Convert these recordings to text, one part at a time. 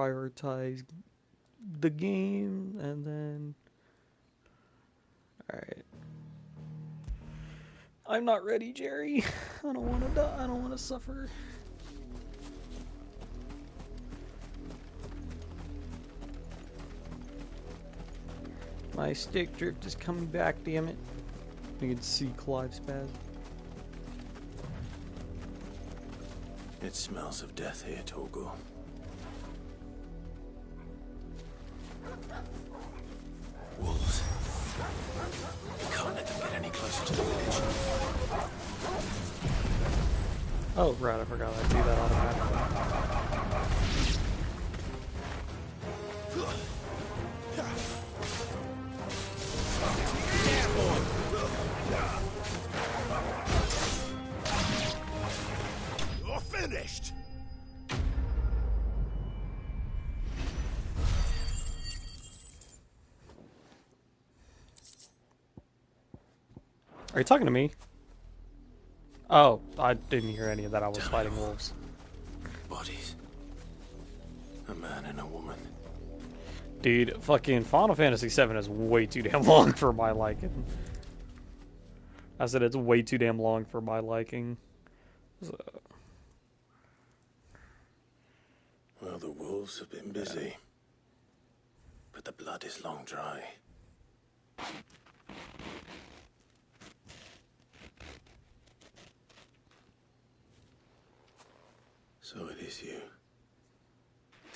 prioritize the game, and then... Alright. I'm not ready, Jerry. I don't want to die. I don't want to suffer. My stick drift is coming back, damn it. You can see Clive spaz. It smells of death here, Torgal. Wolves. We can't let them get any closer to the village. Oh, right, I forgot I do that automatically. You're finished! Are you talking to me? Oh, I didn't hear any of that. I was fighting wolves. Bodies. A man and a woman. Dude, fucking Final Fantasy VII is way too damn long for my liking. I said it's way too damn long for my liking. So... Well, the wolves have been busy. But the blood is long dry. So it is you,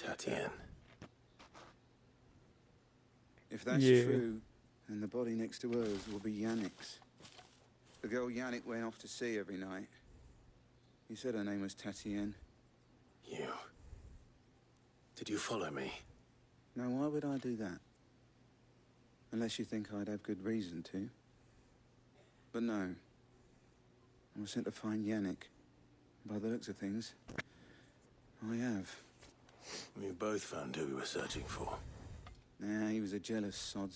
Tatienne. If that's true, then the body next to hers will be Yannick's. The girl Yannick went off to sea every night. He said her name was Tatienne. You. Did you follow me? Now, why would I do that? Unless you think I'd have good reason to. But no. I was sent to find Yannick. By the looks of things, I have. We both found who we were searching for. Nah, he was a jealous sod.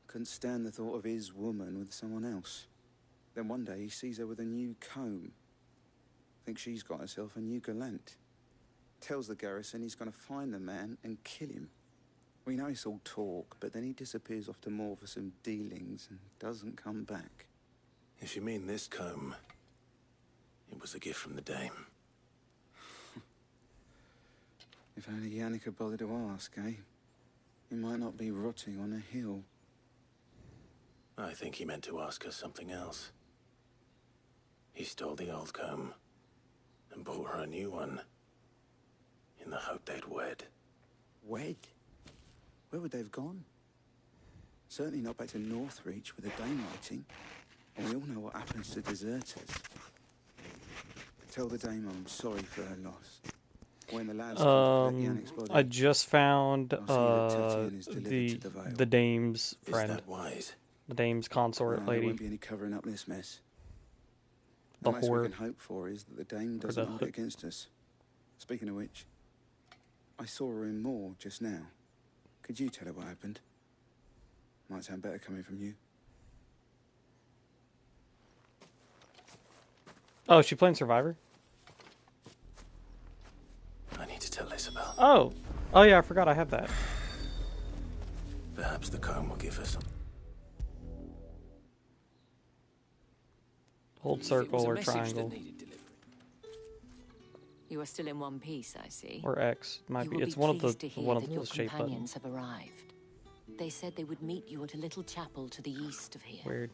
Couldn't stand the thought of his woman with someone else. Then one day he sees her with a new comb. Thinks she's got herself a new gallant. Tells the garrison he's going to find the man and kill him. We know it's all talk, but then he disappears off to Moor for some dealings and doesn't come back. If you mean this comb, it was a gift from the dame. If only Yannick had bothered to ask, eh? He might not be rotting on a hill. I think he meant to ask her something else. He stole the old comb and bought her a new one in the hope they'd wed. Wed? Where would they have gone? Certainly not back to Northreach with a dame waiting. And we all know what happens to deserters. Tell the dame I'm sorry for her loss. When the lads come to collect Yannick's body, I just found the the dame's Is friend, that wise? the dame's consort There lady, won't be any covering up this mess. the The most we whore. can hope for is that the dame doesn't hold it against us. Speaking of which, I saw her in Moor just now. Could you tell her what happened? Might sound better coming from you. Oh, is she playing Survivor? I need to tell Isabel. Oh yeah, I forgot I have that. Perhaps the comb will give her some. Hold circle or triangle You are still in one piece, I see. or X. Might You be. will It's be one of pleased to the hear that your shape buttons. companions have arrived. They said they would meet you at a little chapel to the east of here. Weird.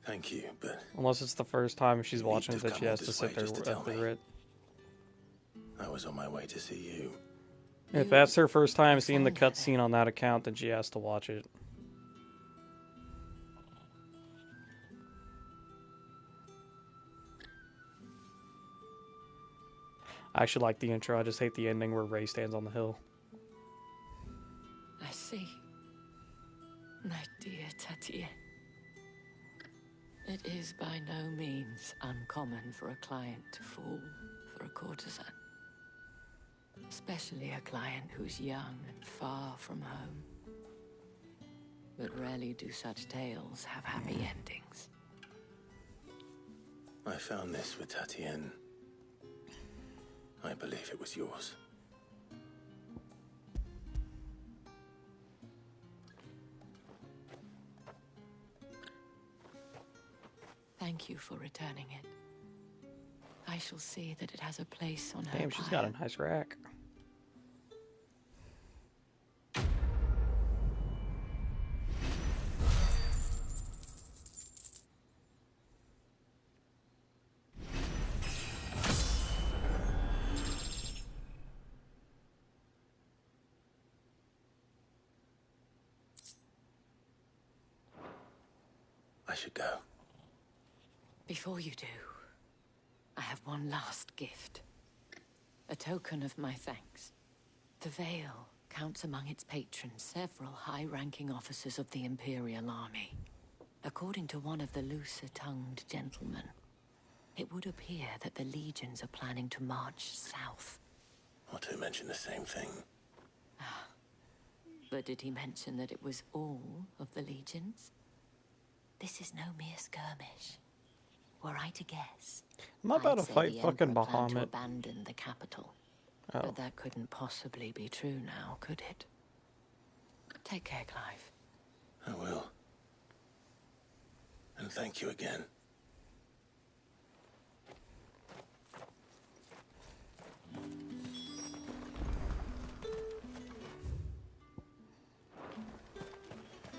Thank you, but Unless it's the first time she's You need watching to it that have she come has all to this sit way there just to tell me. through it. I was on my way to see you. If that's her first time You seeing the found her cutscene on that account, then she has to watch it. I actually like the intro. I just hate the ending where Ray stands on the hill. I see. My dear Tatienne. It is by no means uncommon for a client to fall for a courtesan. Especially a client who's young and far from home. But rarely do such tales have happy endings. I found this with Tatienne. I believe it was yours. thank you for returning it. I shall see that it has a place on her Damn, she's got a pyre. nice rack. I should go. Before you do, I have one last gift. A token of my thanks. The Vale counts among its patrons several high-ranking officers of the Imperial Army. According to one of the looser-tongued gentlemen, it would appear that the legions are planning to march south. Or to mention the same thing. But did he mention that it was all of the legions? This is no mere skirmish. Were I to guess, I'm not about I'd to say fight the fucking Emperor planned to Bahamut. abandon the capital. Oh. But that couldn't possibly be true now, could it? Take care, Clive. I will. And thank you again.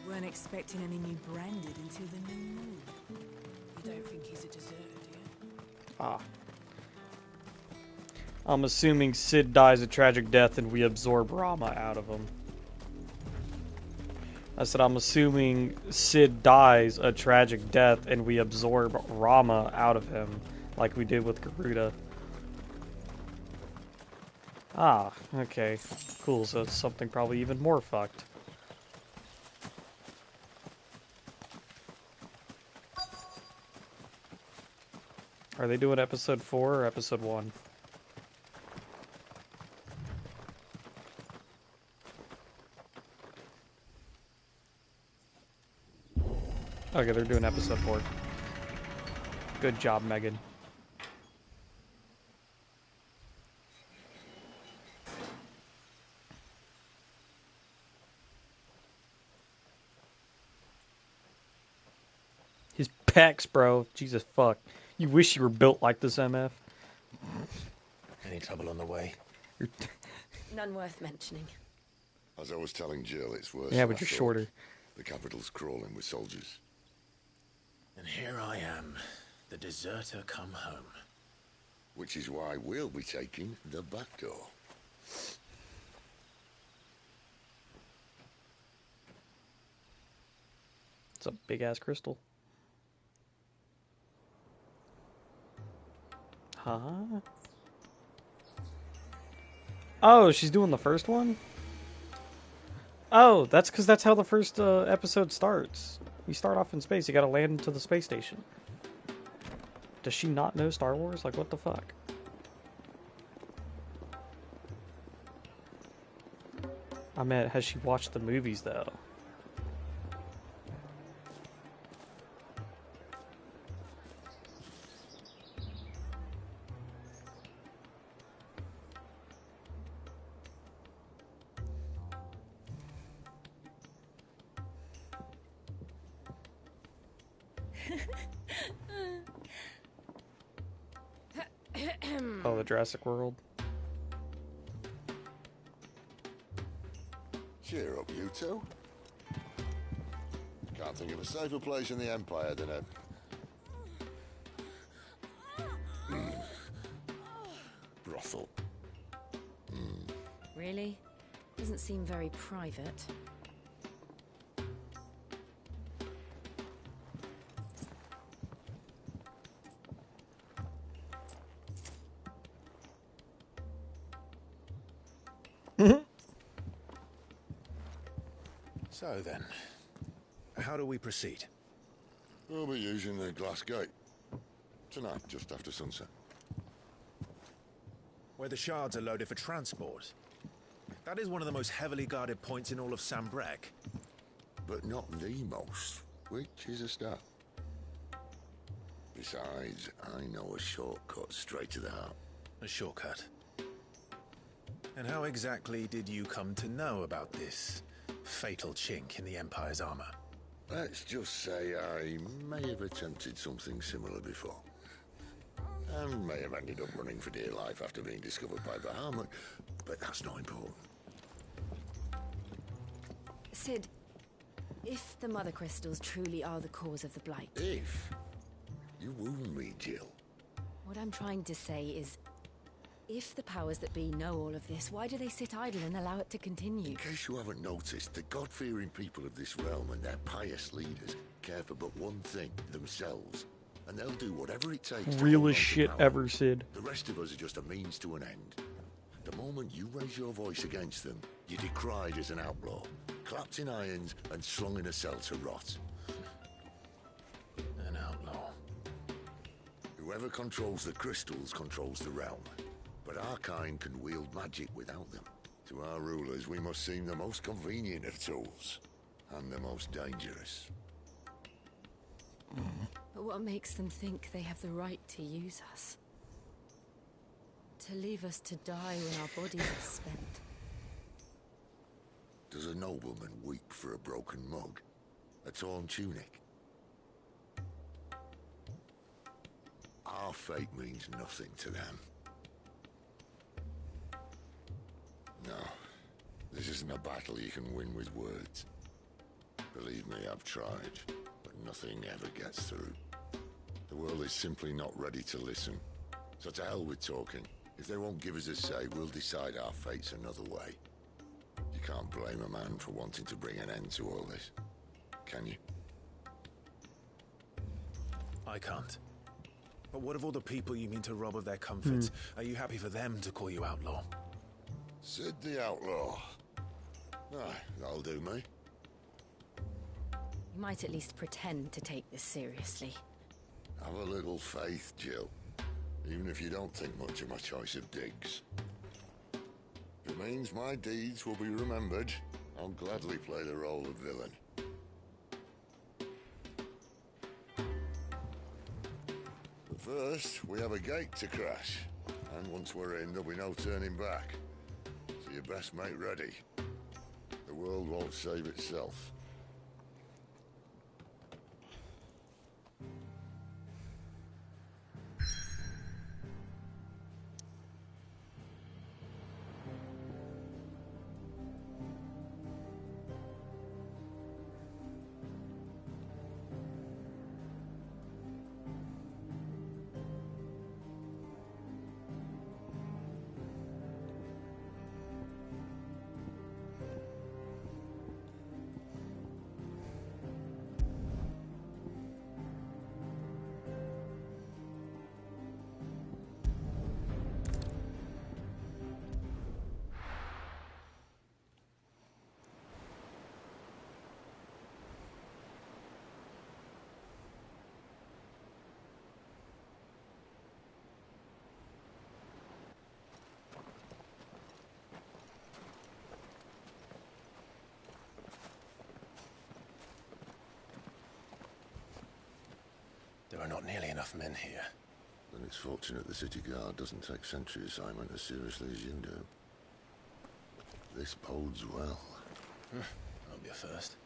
Weren't expecting any new branded until the new moon. You don't think he's a deserter, do you? Ah. I'm assuming Sid dies a tragic death and we absorb Rama out of him. I said I'm assuming Sid dies a tragic death and we absorb Rama out of him, like we did with Garuda. Ah, okay. Cool, so it's something probably even more fucked. Are they doing episode 4 or episode 1? Okay, they're doing episode 4. Good job, Megan. His pecs, bro. Jesus fuck. You wish you were built like this, MF. Any trouble on the way? None worth mentioning. As I was telling Jill, it's worse. Yeah, than but I you're thought. shorter. The capital's crawling with soldiers. And here I am, the deserter come home. Which is why we'll be taking the back door. It's a big ass crystal. Huh? Oh, she's doing the first one? Oh, that's because that's how the first episode starts. You start off in space, you gotta land into the space station. Does she not know Star Wars? Like, what the fuck? I meant, has she watched the movies, though? Oh, the Jurassic World. Cheer up, you two. Can't think of a safer place in the Empire than a... brothel. Really? Doesn't seem very private. So then, how do we proceed? We'll be using the glass gate. Tonight, just after sunset. Where the shards are loaded for transport. That is one of the most heavily guarded points in all of Sambrek. But not the most, which is a start. Besides, I know a shortcut straight to the heart. A shortcut. And how exactly did you come to know about this fatal chink in the Empire's armor? Let's just say I may have attempted something similar before. And may have ended up running for dear life after being discovered by Bahamut, but that's not important. Sid, if the Mother Crystals truly are the cause of the Blight... If? You wound me, Jill. What I'm trying to say is, if the powers that be know all of this, why do they sit idle and allow it to continue? In case you haven't noticed, the God-fearing people of this realm and their pious leaders care for but one thing, themselves. And they'll do whatever it takes to hold on Realest to shit power. ever, Sid. The rest of us are just a means to an end. The moment you raise your voice against them, you're decried as an outlaw, clapped in irons and slung in a cell to rot. An outlaw. Whoever controls the crystals controls the realm. But our kind can wield magic without them. To our rulers, we must seem the most convenient of tools. And the most dangerous. But what makes them think they have the right to use us? To leave us to die when our bodies are spent? Does a nobleman weep for a broken mug? A torn tunic? Our fate means nothing to them. No, this isn't a battle you can win with words. Believe me, I've tried, but nothing ever gets through. The world is simply not ready to listen. So to hell with talking. If they won't give us a say, we'll decide our fates another way. You can't blame a man for wanting to bring an end to all this, can you? I can't. But what of all the people you mean to rob of their comforts? Are you happy for them to call you outlaw? Sid the Outlaw. Aye, that'll do me. You might at least pretend to take this seriously. Have a little faith, Jill. Even if you don't think much of my choice of digs. If it means my deeds will be remembered, I'll gladly play the role of villain. But first, we have a gate to crash. And once we're in, there'll be no turning back. So you best make ready. The world won't save itself. There are not nearly enough men here. Then it's fortunate the city guard doesn't take sentry assignment as seriously as you do. This bodes well. That'll be a first.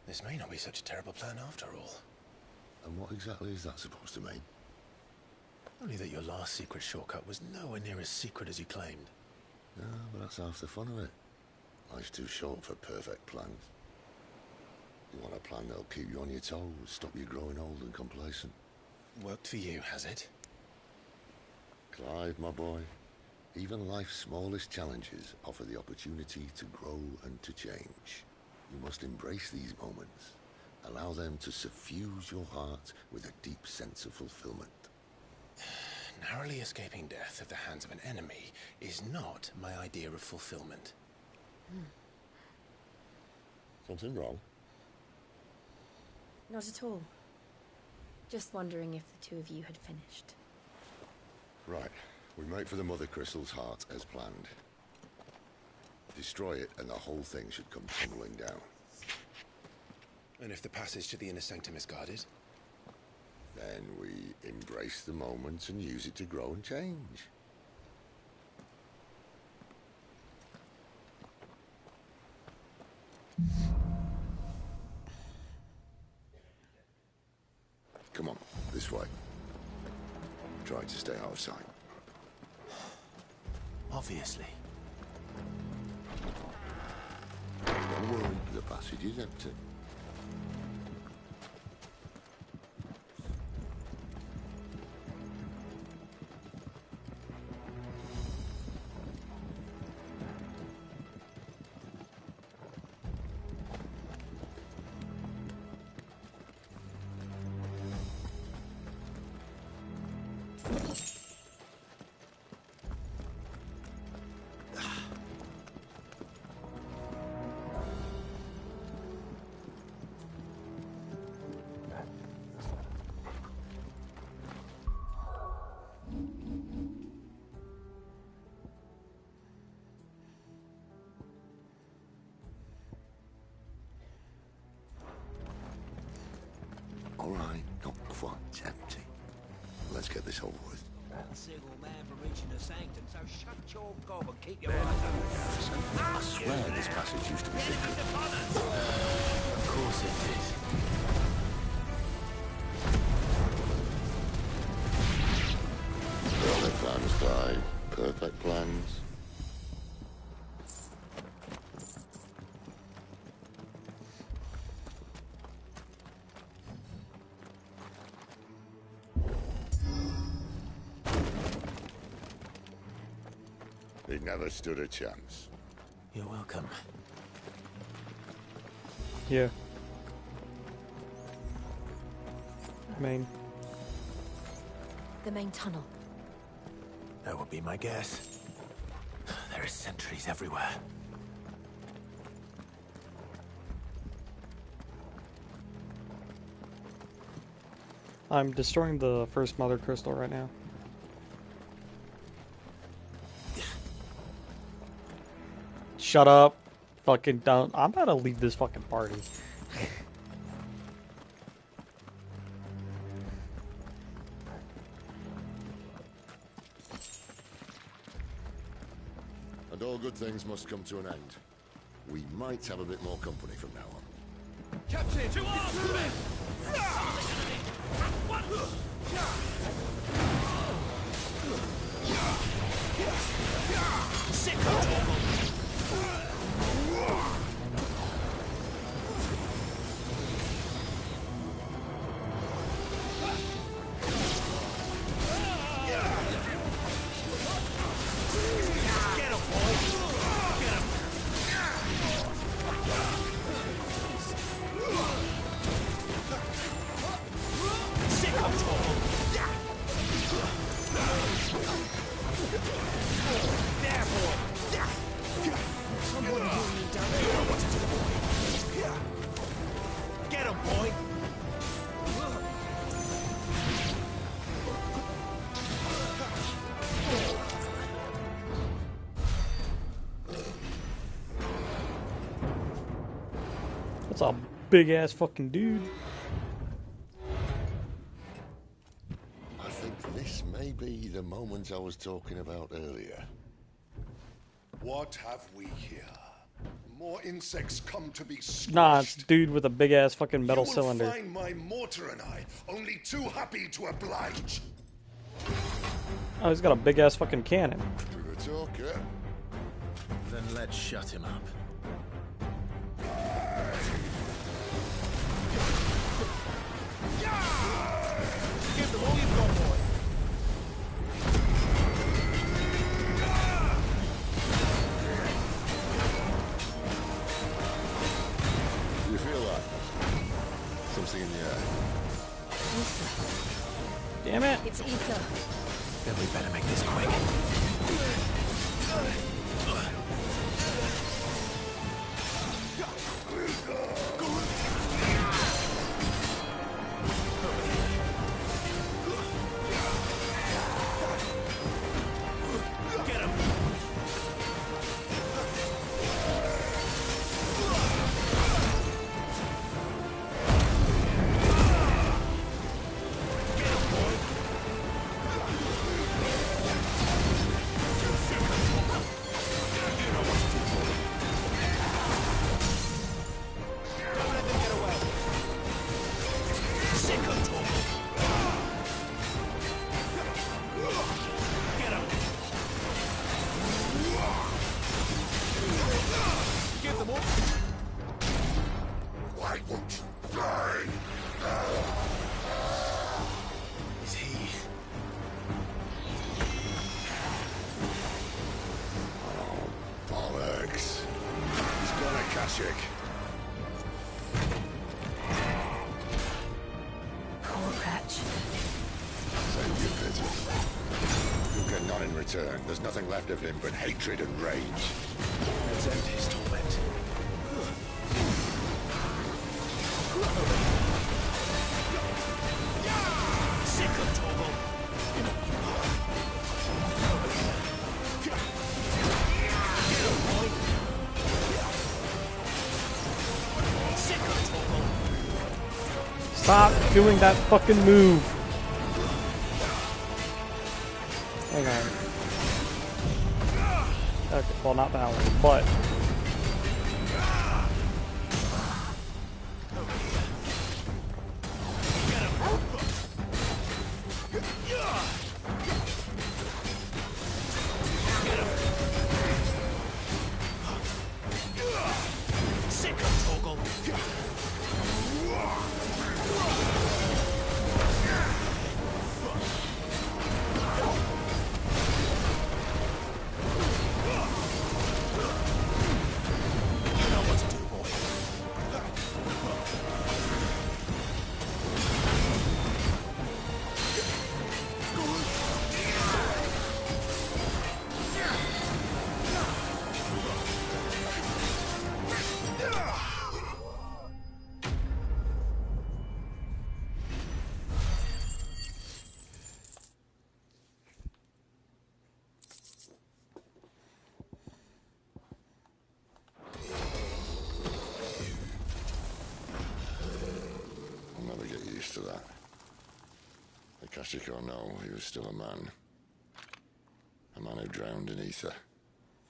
This may not be such a terrible plan after all. And what exactly is that supposed to mean? Only that your last secret shortcut was nowhere near as secret as you claimed. Yeah, but that's half the fun of it. Life's too short for perfect plans. You want a plan that'll keep you on your toes, stop you growing old and complacent. Worked for you, has it? Clive, my boy, even life's smallest challenges offer the opportunity to grow and to change. You must embrace these moments. Allow them to suffuse your heart with a deep sense of fulfillment. Narrowly escaping death at the hands of an enemy is not my idea of fulfillment. Something wrong? Not at all. Just wondering if the two of you had finished. Right. We make for the Mother Crystal's heart as planned. Destroy it and the whole thing should come tumbling down. And if the passage to the inner sanctum is guarded? Then we embrace the moment and use it to grow and change. Come on, this way. Try to stay out of sight. Obviously. Don't worry, the passage is empty. All right, not quite empty. Let's get this over with. Single man for reaching the sanctum, so shut your gob and keep your eyes open. I swear this passage used to be secret. Of course it did. Perfect plans, Clive. Perfect plans. He never stood a chance. You're welcome. Yeah. Main. The main tunnel. That would be my guess. There are sentries everywhere. I'm destroying the first mother crystal right now. Shut up. Fucking don't. I'm about to leave this fucking party. And all good things must come to an end. We might have a bit more company from now on. Captain, to arms, men! Sick Get him, boy! That's a big ass fucking dude. I think this may be the moment I was talking about earlier. What have we here? More insects come to be squished. Nah, it's dude with a big ass fucking metal You will cylinder. find my mortar and I only too happy to oblige. Oh, he's got a big ass fucking cannon. With a talker. Then let's shut him up. Give them all you've got, boy! You feel that? Something in the air. Damn it. It's ether. Then we better make this quick. Get him! Get him, boy! Akashic. Poor wretch. Save your pity. You'll get none in return. There's nothing left of him but hatred and rage. Let's end his torment. Sick of Torgal. Sick of Torgal. Stop doing that fucking move. Hang on. Okay, well, not that one, but. Sick of Torgal. I'll never get used to that. Akashic or no, he was still a man. A man who drowned in ether.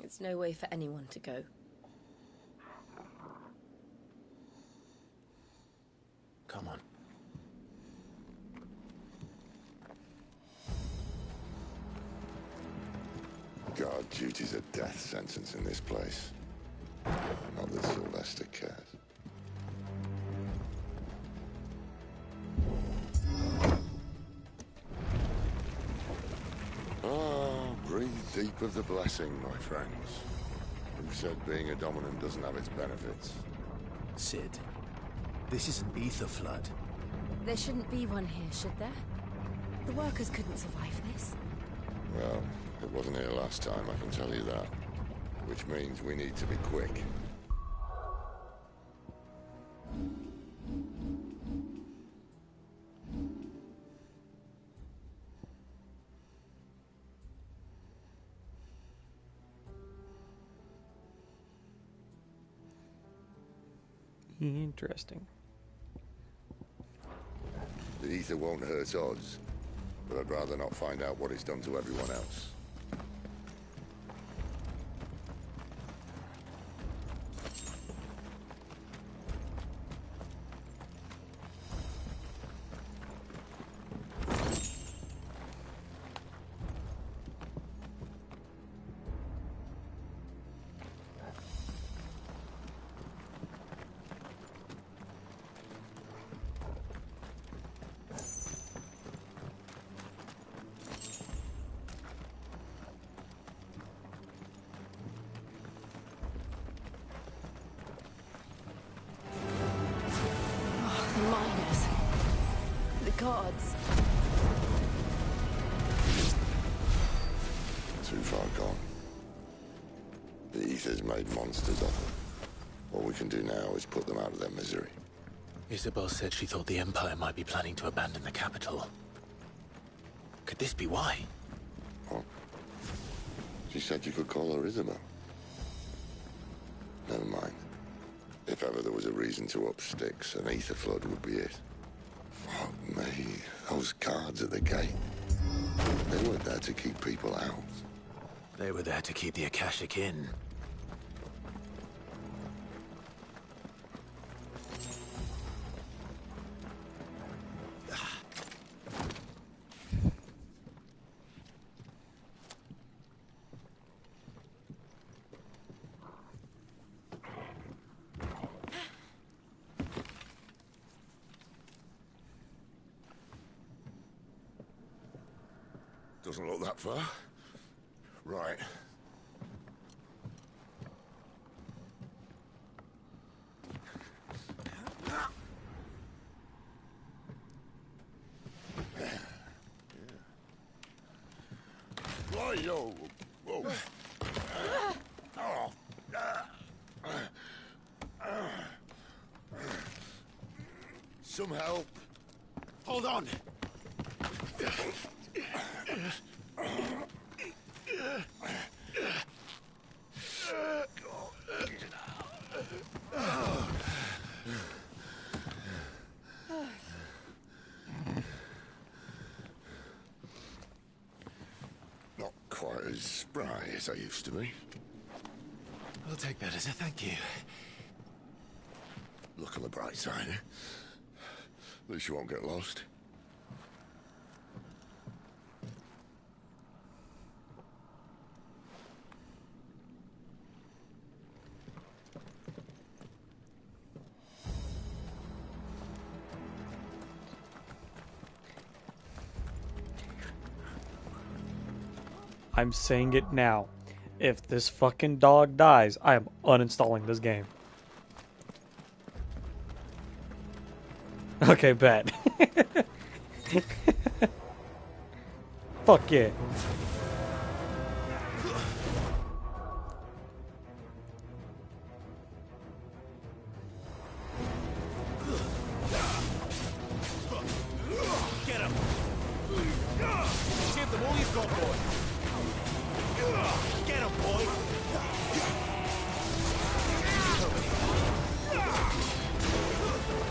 It's no way for anyone to go. Come on. Guard duty's a death sentence in this place. Not that Sylvester cares. Ah, breathe deep of the blessing, my friends. Who said being a dominant doesn't have its benefits? Sid, this is an ether flood. There shouldn't be one here, should there? The workers couldn't survive this. Well, it wasn't here last time, I can tell you that. Which means we need to be quick. Interesting. The ether won't hurt odds, but I'd rather not find out what it's done to everyone else. The miners. The gods. Too far gone. The ether's made monsters of them. All we can do now is put them out of their misery. Isabel said she thought the Empire might be planning to abandon the capital. Could this be why? What? She said you could call her Isabel. Never mind. If ever there was a reason to up sticks, an ether flood would be it. Fuck me. Those guards at the gate. They weren't there to keep people out. They were there to keep the Akashic in. Doesn't look that far. Right. yo. Whoa. Oh. Some help. Hold on. Not quite as spry as I used to be. I'll take that as a thank you. Look on the bright side, eh? At least you won't get lost. I'm saying it now. If this fucking dog dies, I am uninstalling this game. Okay, bet. Fuck yeah. Get him! Give them all you've got, boy! Get him, boy!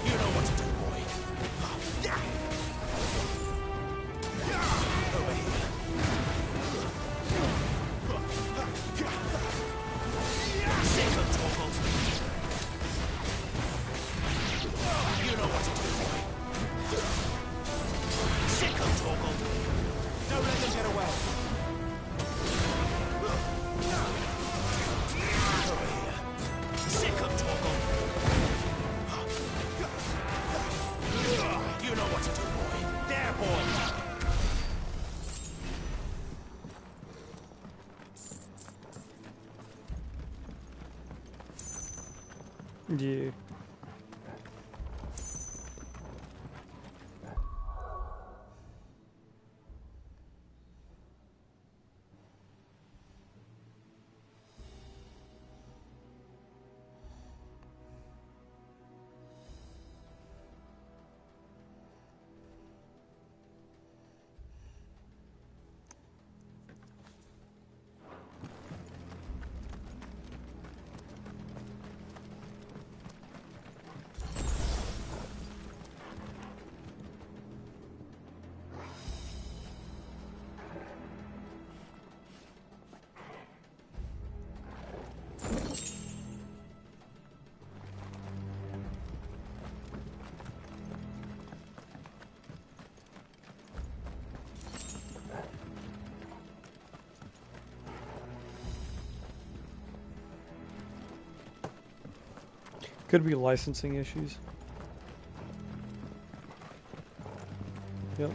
You know what to do, boy. Over here. Sick of Torvald. You know what to do, boy. Sick of Torvald. Don't let them get away. Over here. Sick of Torvald. You know what to do, boy. There, boy. Yeah. Could be licensing issues. Yep.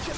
Yeah.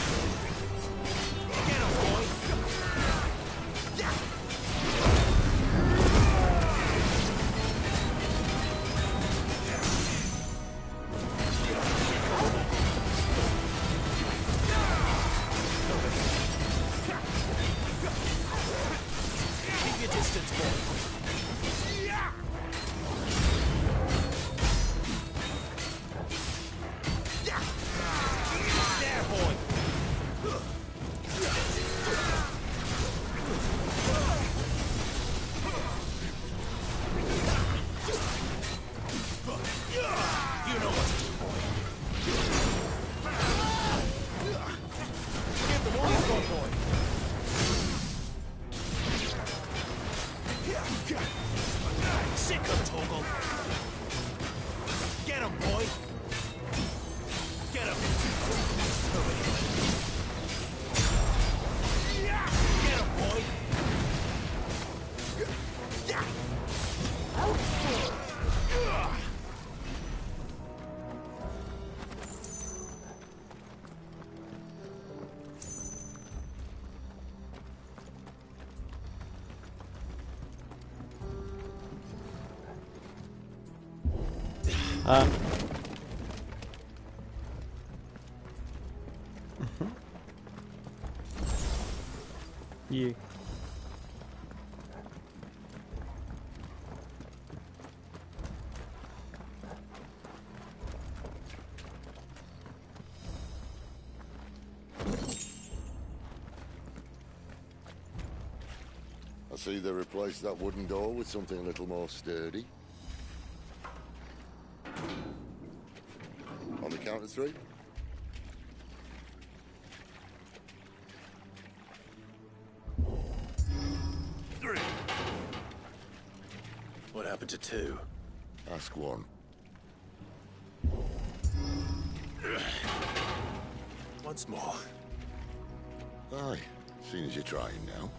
I see they replaced that wooden door with something a little more sturdy. On the count of 3. What happened to 2? Ask 1. Once more. Aye, seeing as you're trying now.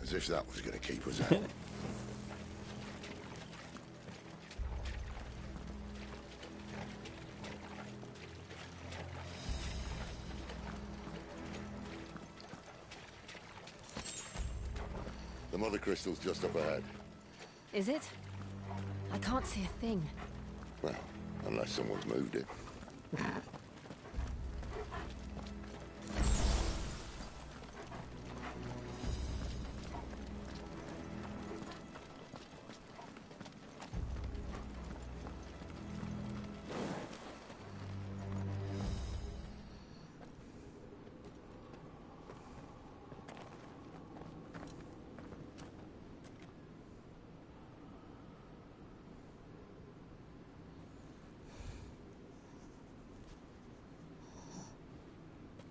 As if that was going to keep us out. The mother crystal's just up ahead. Is it? I can't see a thing. Well, unless someone's moved it.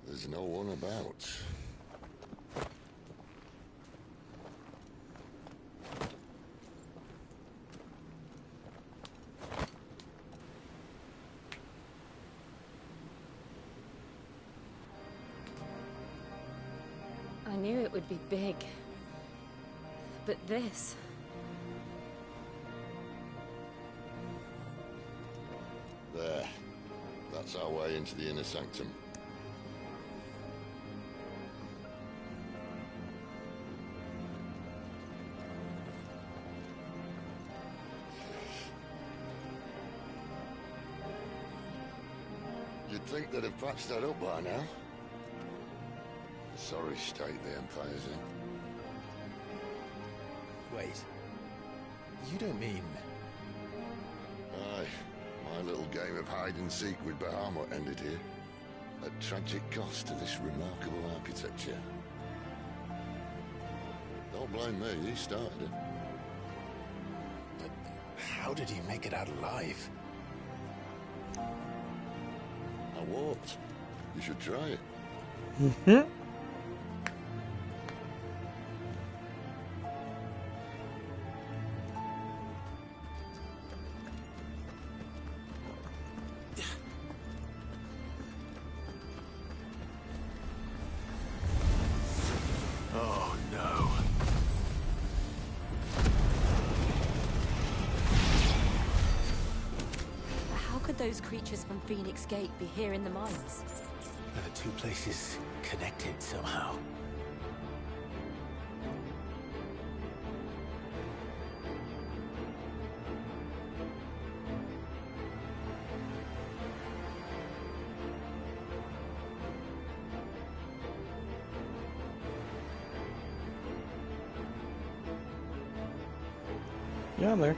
There's no one about. I knew it would be big. But this... There. That's our way into the inner sanctum. You'd think they'd have patched that up by now. The sorry state the Empire's in. Wait. You don't mean... Aye. My little game of hide-and-seek with Bahamut ended here. At tragic cost to this remarkable architecture. Don't blame me, he started it. But how did he make it out alive? I walked. You should try it. Mm-hmm. Oh, no. those creatures from Phoenix Gate be here in the mines? Are the two places connected somehow? Yeah, I'm there.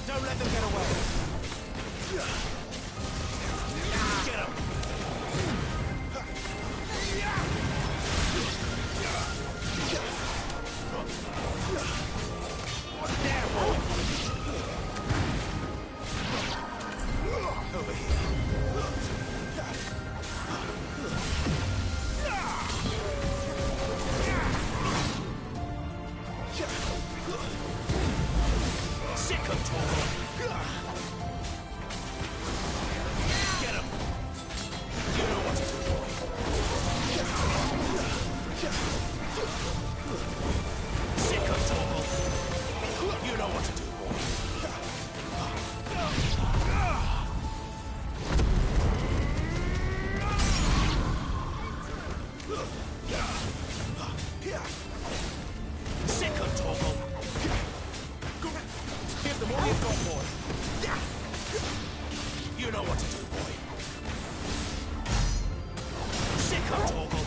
Don't let them get away. Get him. There, boy. Over here. Sick of Toro. Get him. You know what to do, boy. Sick of Toro. You know what to do, boy. Sick of Toro. Give them all you've got, boy. You know what to do, boy. Sick of Toggle.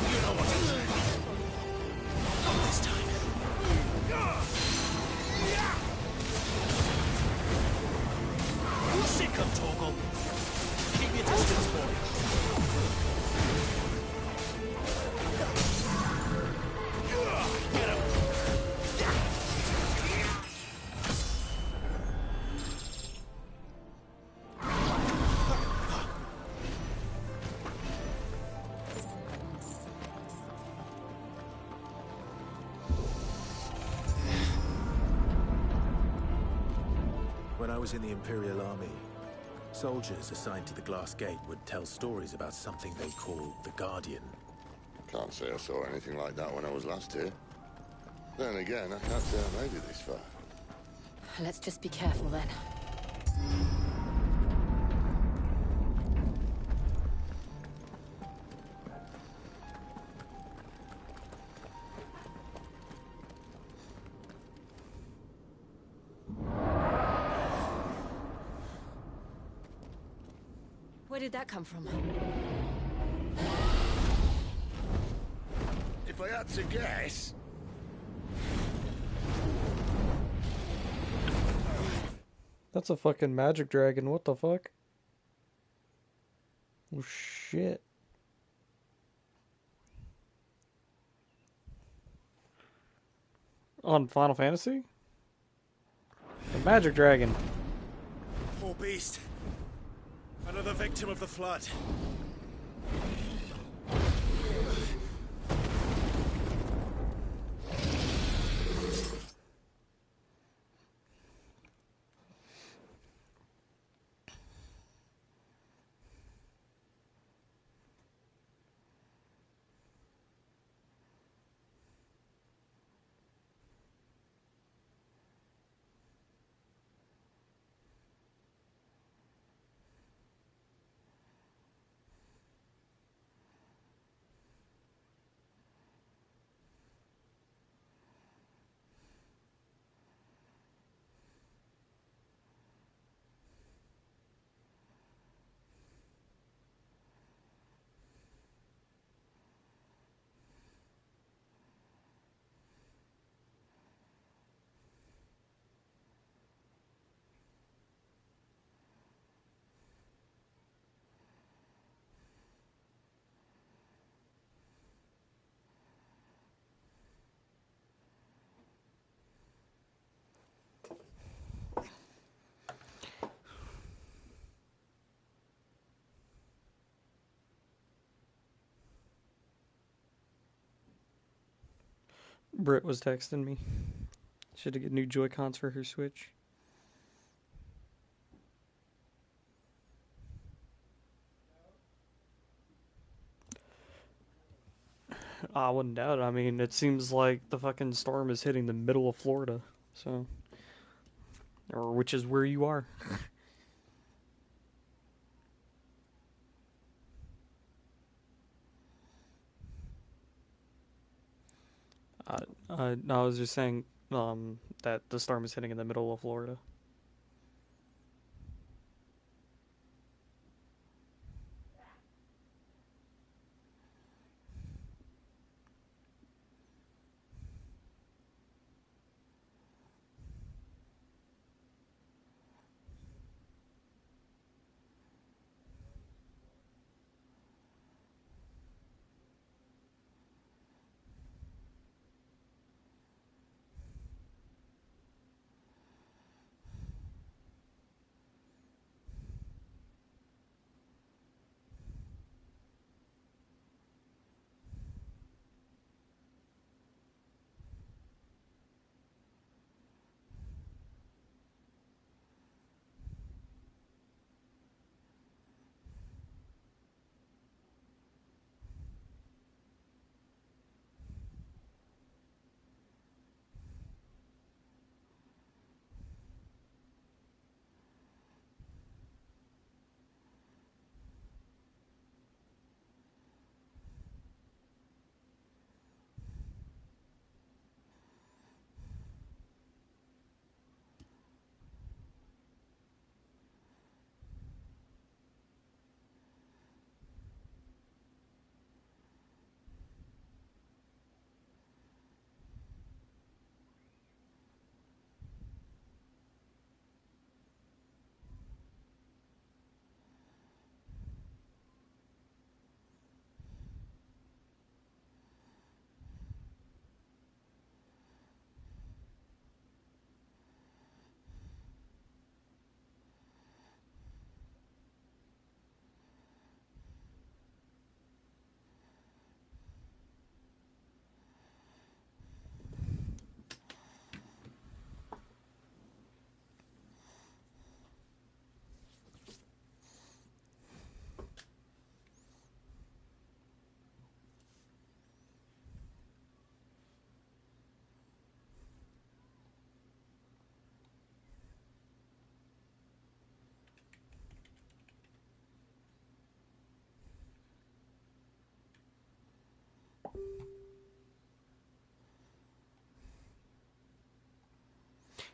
You know what to do. Not this time. Sick of Toggle. Keep your distance, boy. Get him! When I was in the Imperial Army, soldiers assigned to the Glass Gate would tell stories about something they called the Guardian. Can't say I saw anything like that when I was last here. Then again, I can't say I made it this far. Let's just be careful then. Where did that come from? If I had to guess... That's a fucking magic dragon. What the fuck? Oh shit. On Final Fantasy? The magic dragon. Poor beast. Another victim of the flood. Britt was texting me. She had to get new Joy-Cons for her Switch. I wouldn't doubt it. I mean, it seems like the fucking storm is hitting the middle of Florida, so, or which is where you are. No, I was just saying that the storm is hitting in the middle of Florida.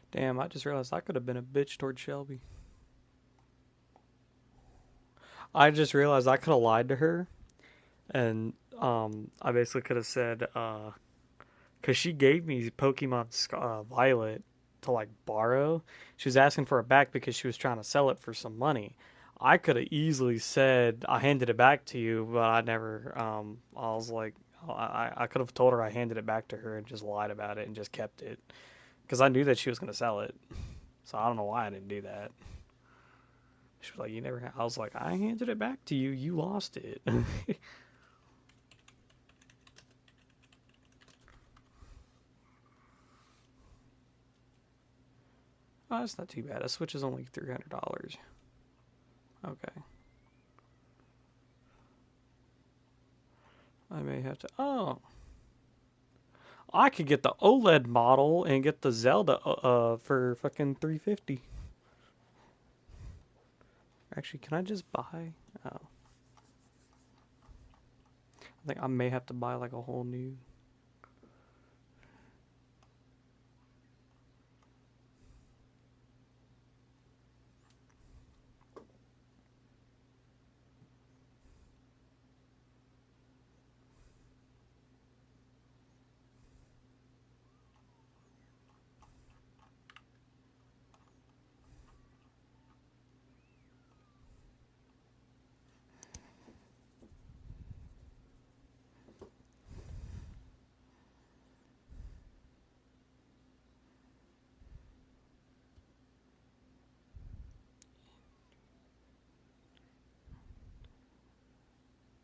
Damn, I just realized I could have been a bitch towards Shelby. I just realized I could have lied to her, and I basically could have said, because she gave me Pokemon Violet to like borrow. She was asking for it back because she was trying to sell it for some money. I could have easily said I handed it back to you, but I never. I was like, I could have told her I handed it back to her and just lied about it and just kept it because I knew that she was gonna sell it. So I don't know why I didn't do that. She was like, "You never." I was like, "I handed it back to you. You lost it." Oh, that's not too bad. A Switch is only $300. Okay. I may have to. Oh, I could get the OLED model and get the Zelda for fucking 350. Actually, can I just buy? Oh, I think I may have to buy like a whole new.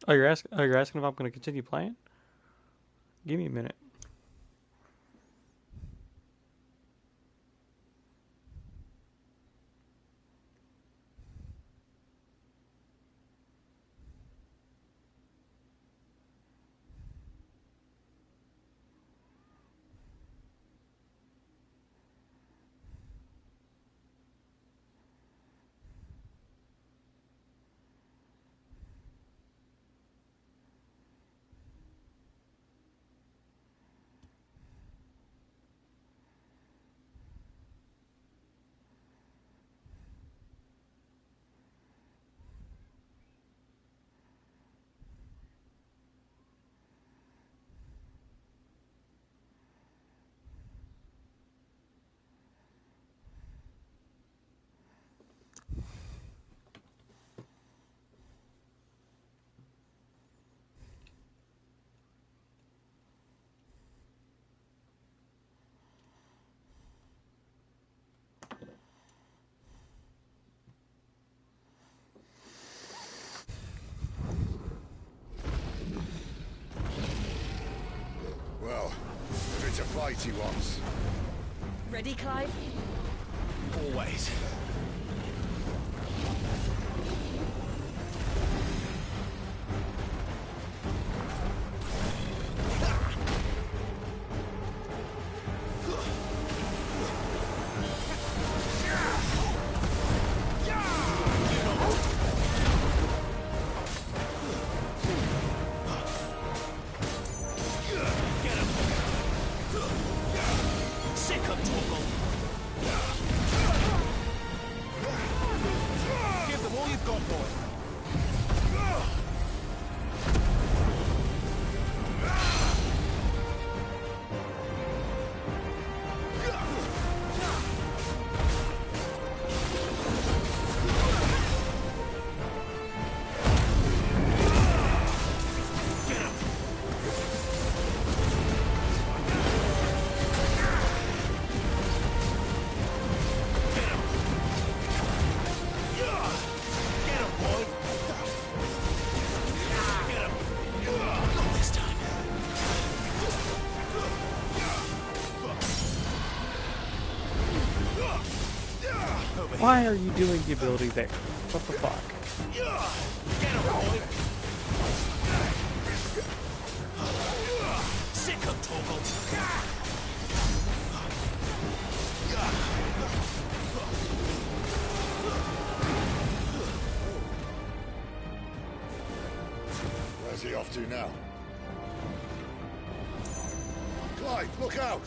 Oh, you're asking. Oh, you're asking if I'm going to continue playing? Give me a minute. right he was. Ready, Clive? Always. Why are you doing the ability there? What the fuck? Where's he off to now? Clive, look out!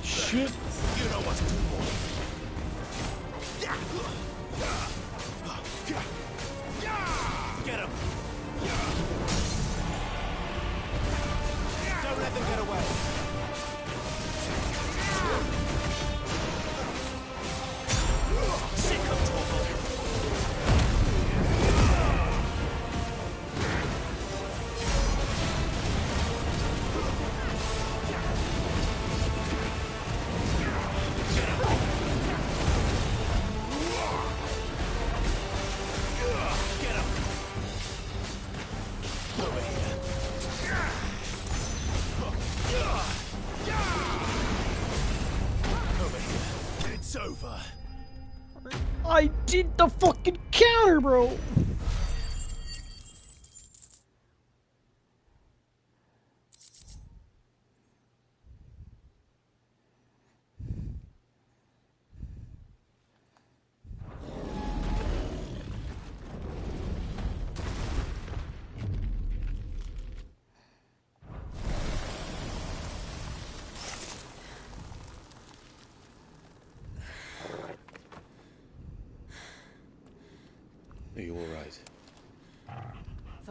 Shit. You know what to do, boy. Get him. Don't let them get away. Sick of trouble. I did the fucking counter, bro.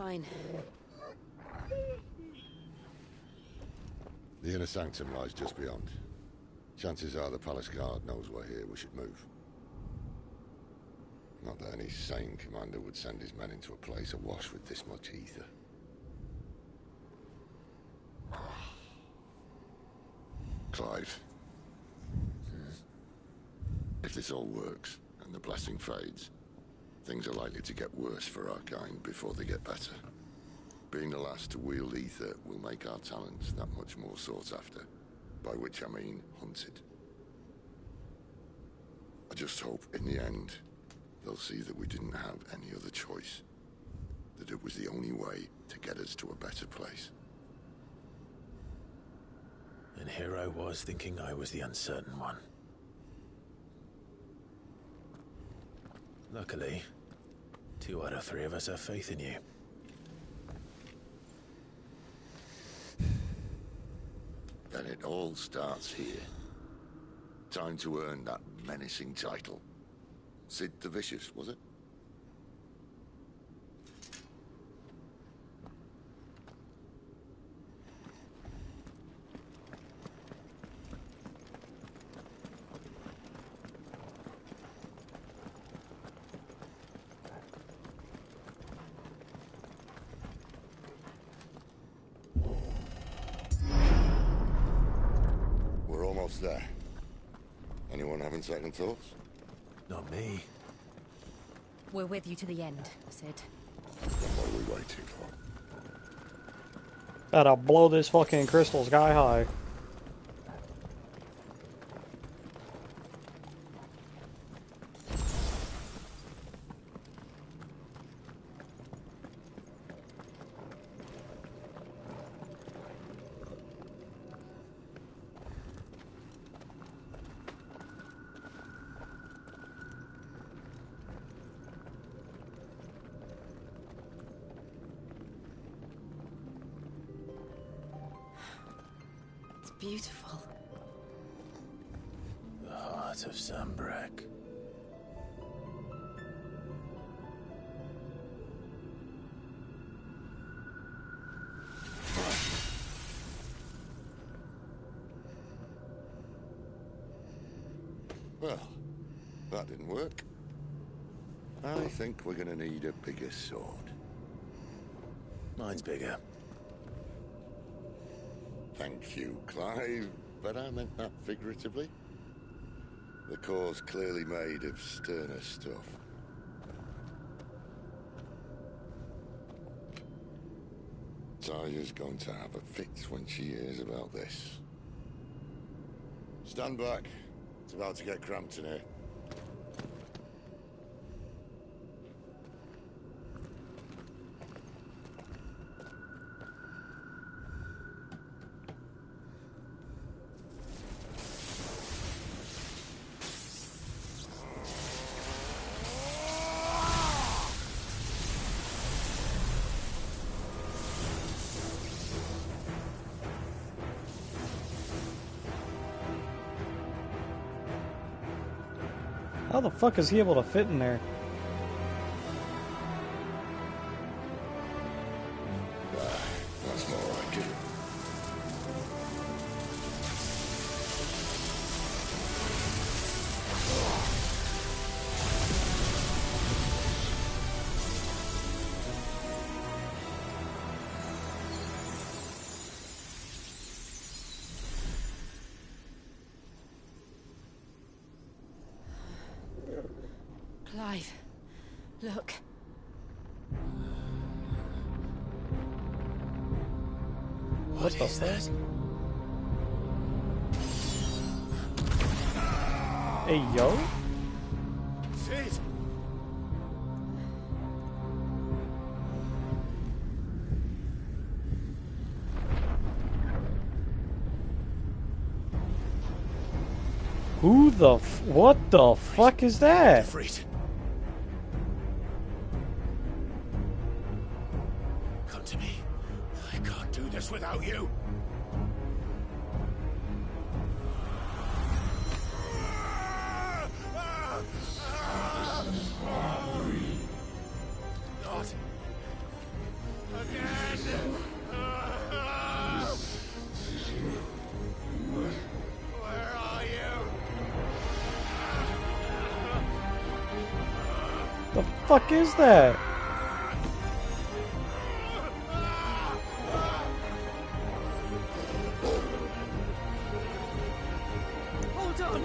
Fine. The inner sanctum lies just beyond. Chances are the palace guard knows we're here. We should move. Not that any sane commander would send his men into a place awash with this much ether. Clive. If this all works, and the blessing fades, things are likely to get worse for our kind before they get better. Being the last to wield ether will make our talents that much more sought after, by which I mean hunted. I just hope, in the end, they'll see that we didn't have any other choice. That it was the only way to get us to a better place. And here I was thinking I was the uncertain one. Luckily, 2 out of 3 of us have faith in you. Then it all starts here. Time to earn that menacing title. Sid the Vicious, was it? We're almost there. Anyone having second thoughts? Not me. We're with you to the end, Sid. Then what are we waiting for? Gotta blow this fucking crystal sky high. Beautiful. The heart of Zambrak. Well, that didn't work. I think we're gonna need a bigger sword. Mine's bigger. Thank you, Clive, but I meant that figuratively. The core's clearly made of sterner stuff. Taya's going to have a fit when she hears about this. Stand back. It's about to get cramped in here. How the fuck is he able to fit in there? That's more like it. Clive, look. What is that? Hey, yo? Sid! Who the what the fuck is that? Freed. Come to me. I can't do this without you. Not Where are you? The fuck is that? Hold on.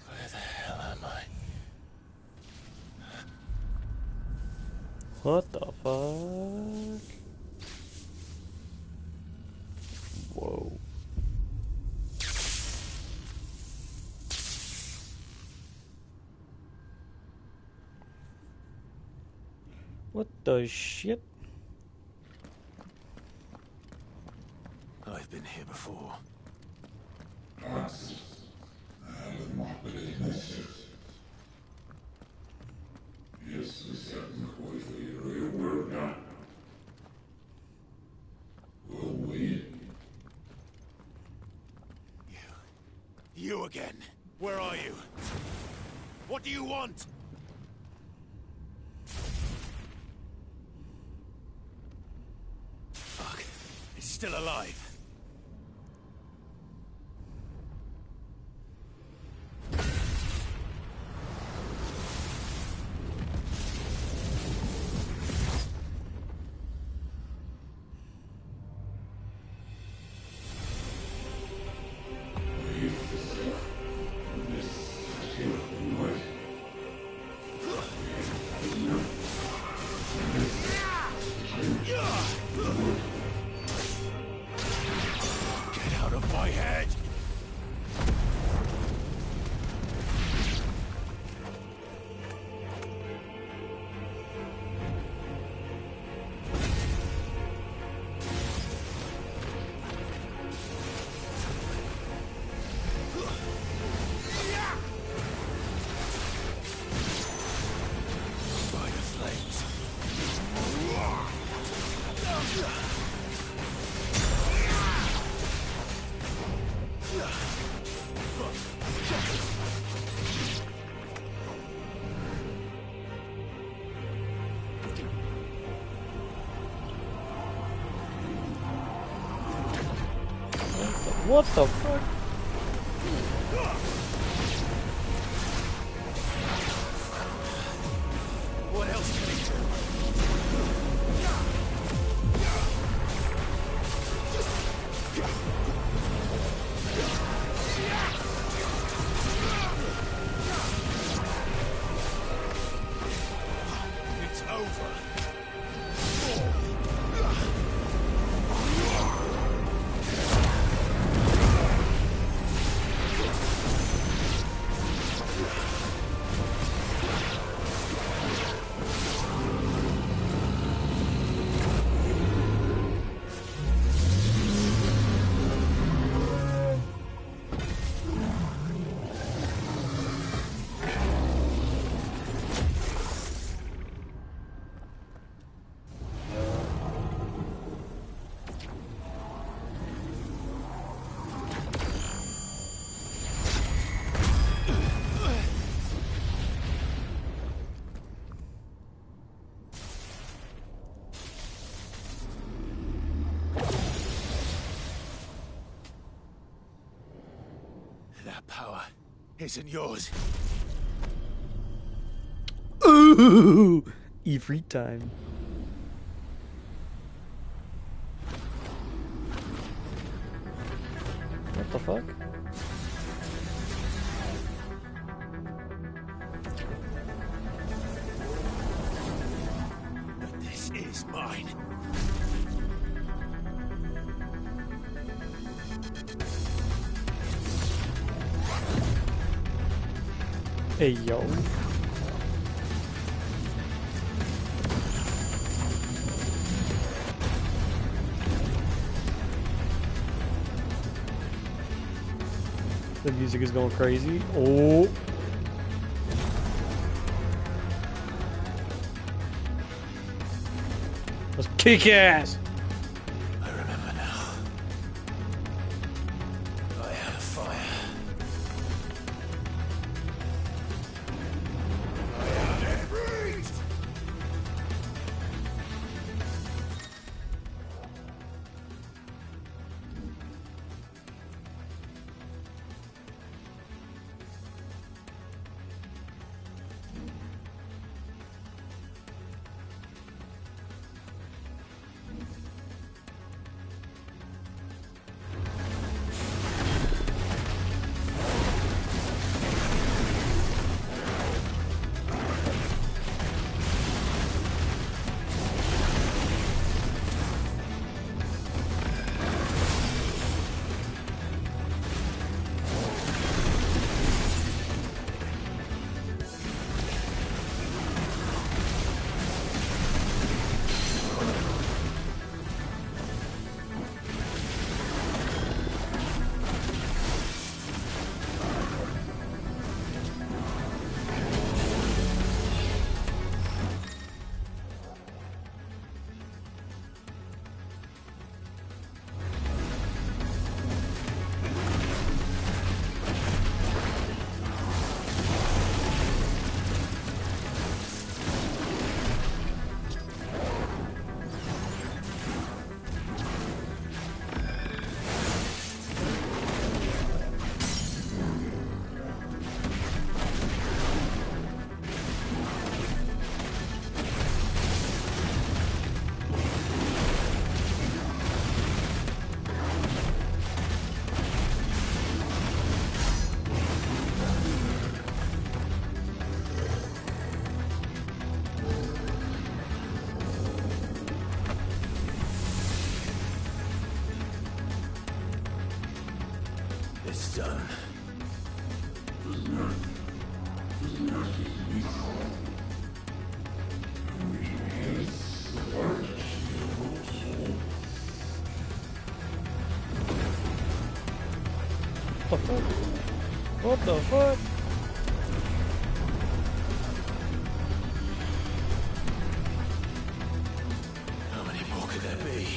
Where the hell am I? What the fuck? Whoa. What the shit? I've been here before. You again. Where are you? What do you want? Fuck. It's still alive. Get out of my head! By the flames. What the fuck? What else can he do? It's over. That power isn't yours. Ooh! Ifrit time. What the fuck? But this is mine. Hey yo. The music is going crazy. Oh. Let's kick ass. I remember now. I have fire. I have it. It's done. What the fuck? How many more could there be?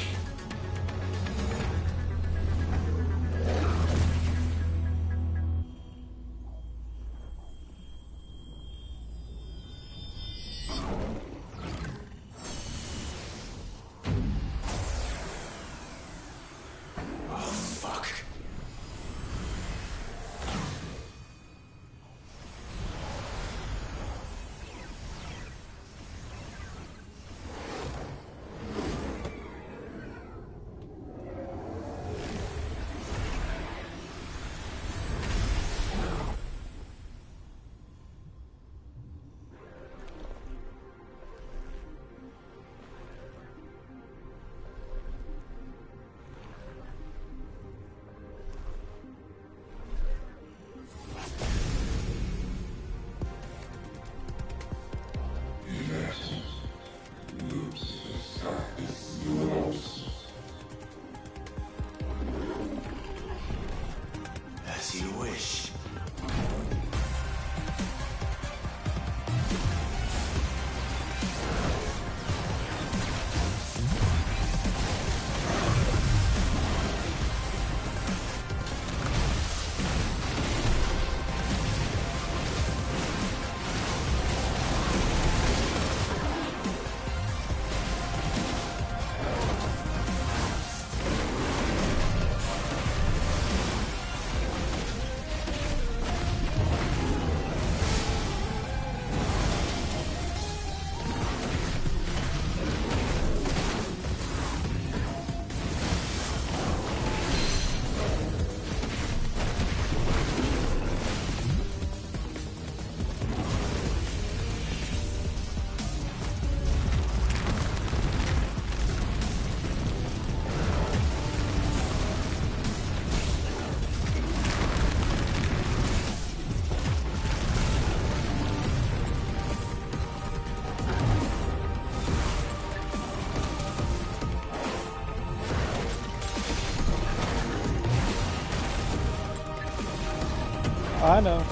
I know.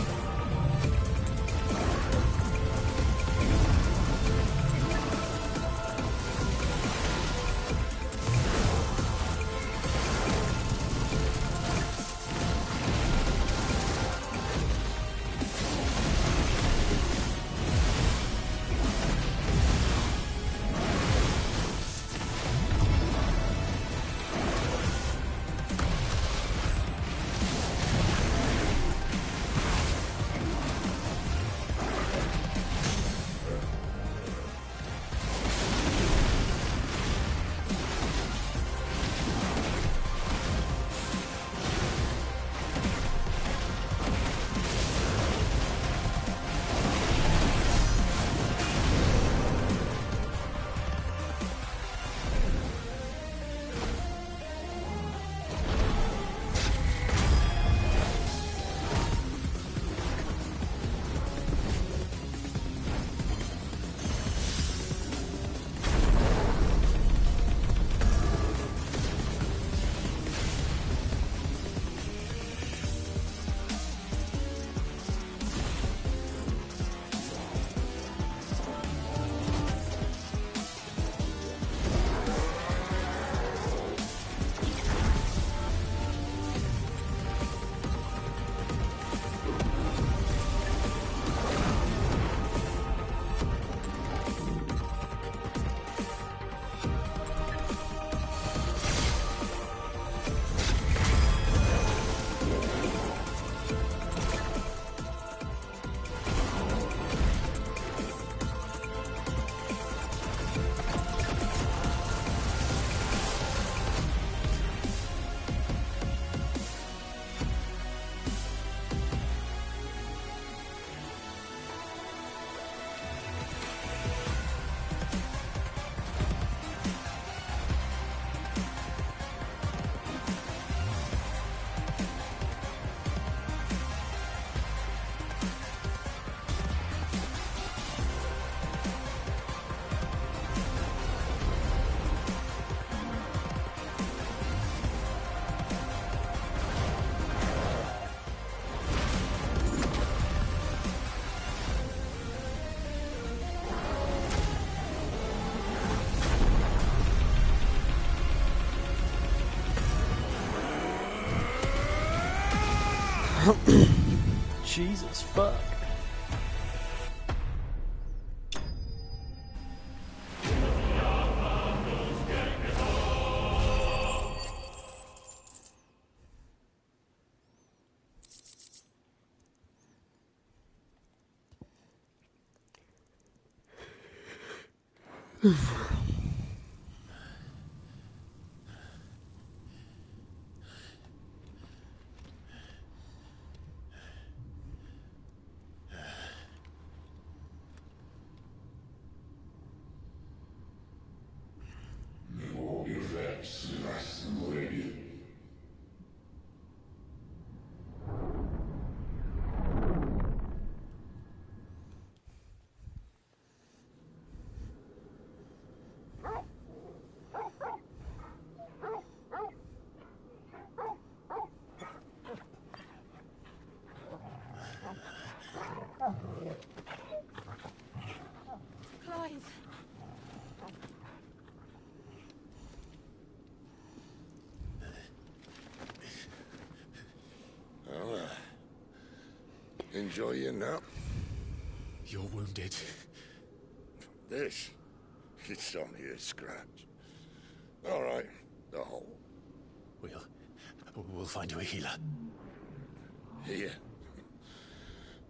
Jesus fuck. Clive. Well, enjoy your nap. You're wounded. This, it's only a scratch. All right, the hole. We'll find you a healer. Here.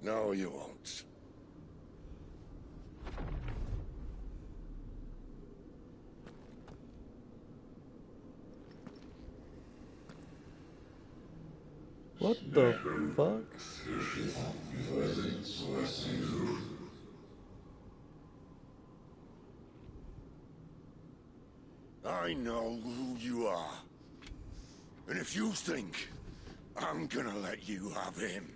No, you won't. What the fuck? I know who you are. And if you think I'm gonna let you have him...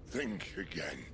think again.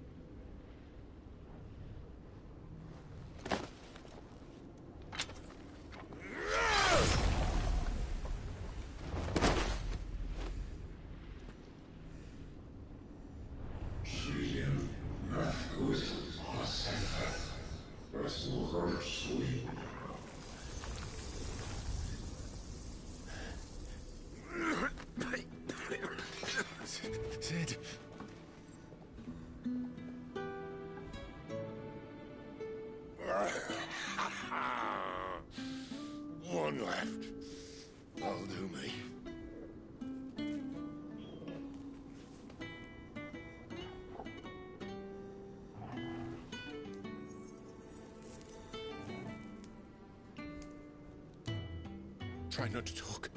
Try not to talk.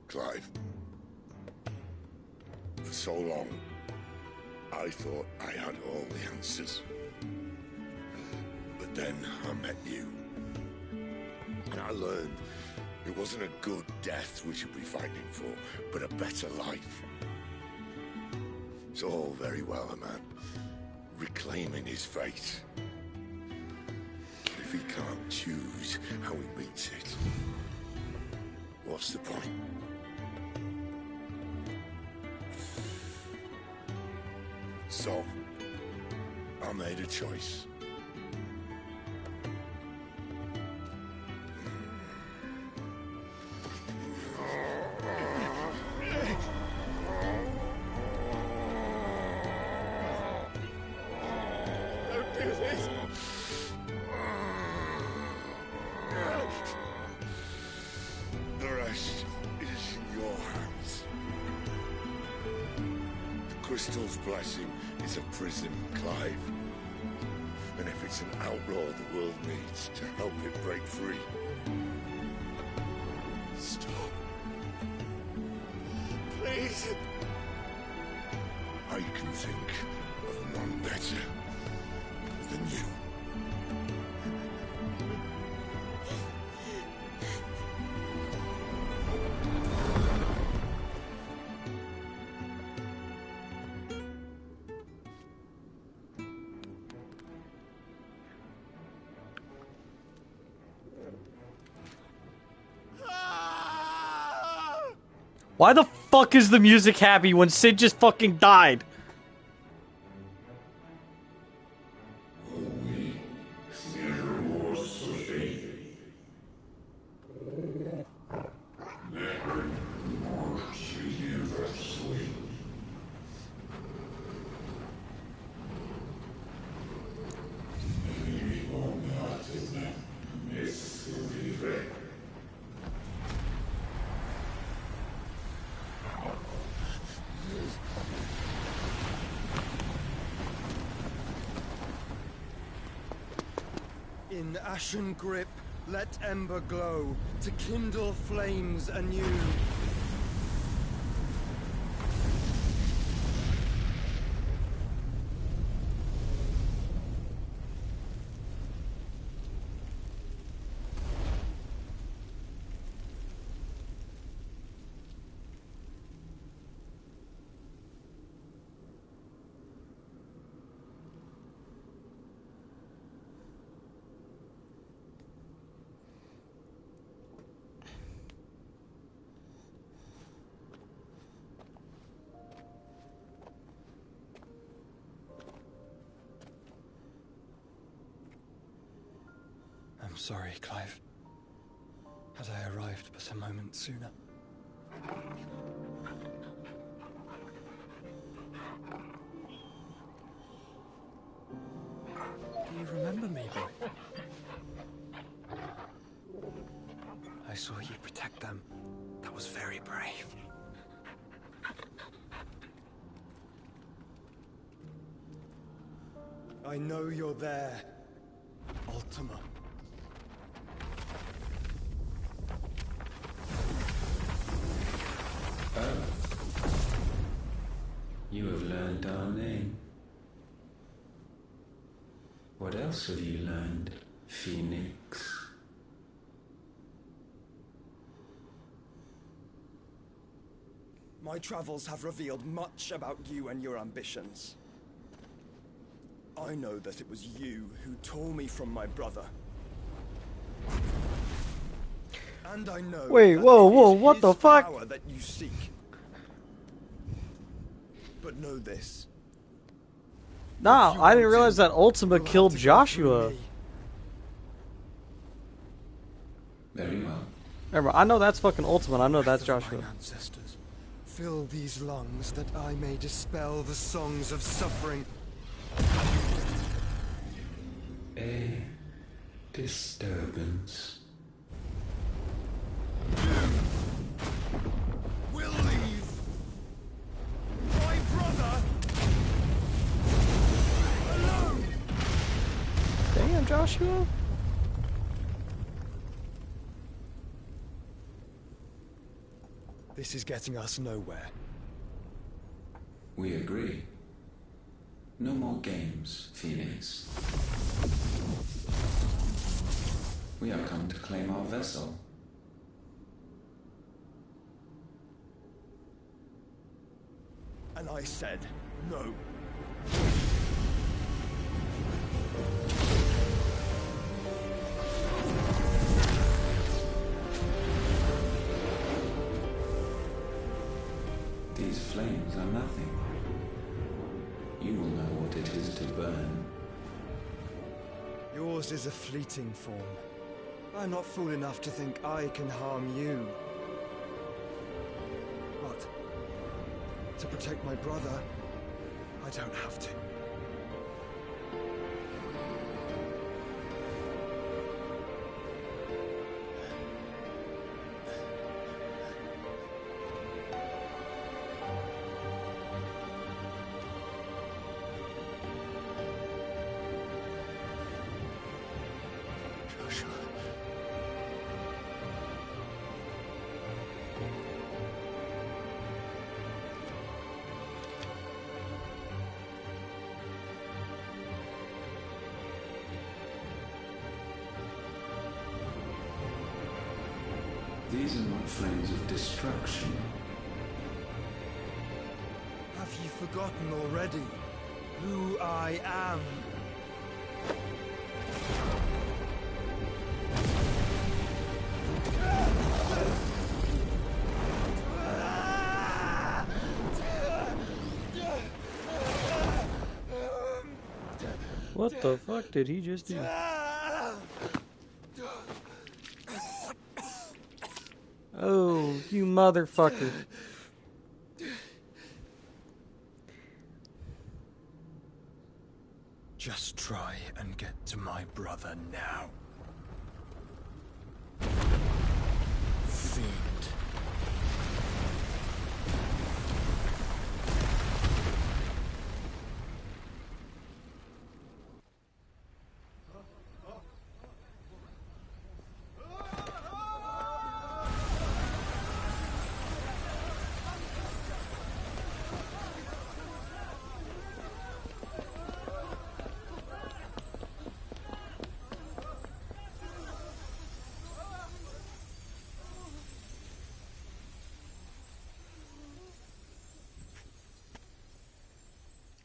Clive, for so long, I thought I had all the answers. But then I met you. And I learned it wasn't a good death we should be fighting for, but a better life. It's all very well, a man reclaiming his fate. But if he can't choose how he meets it, what's the point? So, I made a choice. Don't do this! The rest is in your hands. The crystal's blessing is a prison, Clive. And if it's an outlaw the world needs to help it break free. Stop. Please. I can think of none better than you. Why the fuck is the music happy when Sid just fucking died? In ashen grip, let ember glow, to kindle flames anew. I'm sorry, Clive. Had I arrived but a moment sooner. Do you remember me, boy? I saw you protect them. That was very brave. I know you're there, Ultima. You have learned our name. What else have you learned, Phoenix? My travels have revealed much about you and your ambitions. I know that it was you who tore me from my brother. And I know Wait, that whoa, it is what the his fuck? power that you seek. But know this. Nah, I didn't realize that Ultima you'll killed have to go through Joshua. me. Very well. Remember, I know that's fucking Ultima, and I know that's Breath of Joshua. mine ancestors, fill these lungs that I may dispel the songs of suffering. A disturbance. We'll leave Joshua? This is getting us nowhere. We agree. No more games, Phoenix. We have come to claim our vessel. And I said no. These flames are nothing. You will know what it is to burn. Yours is a fleeting form. I'm not fool enough to think I can harm you. But to protect my brother, I don't have to. These are not flames of destruction. Have you forgotten already who I am? What the fuck did he just do? Oh, you motherfucker. Just try and get to my brother now. Fiend.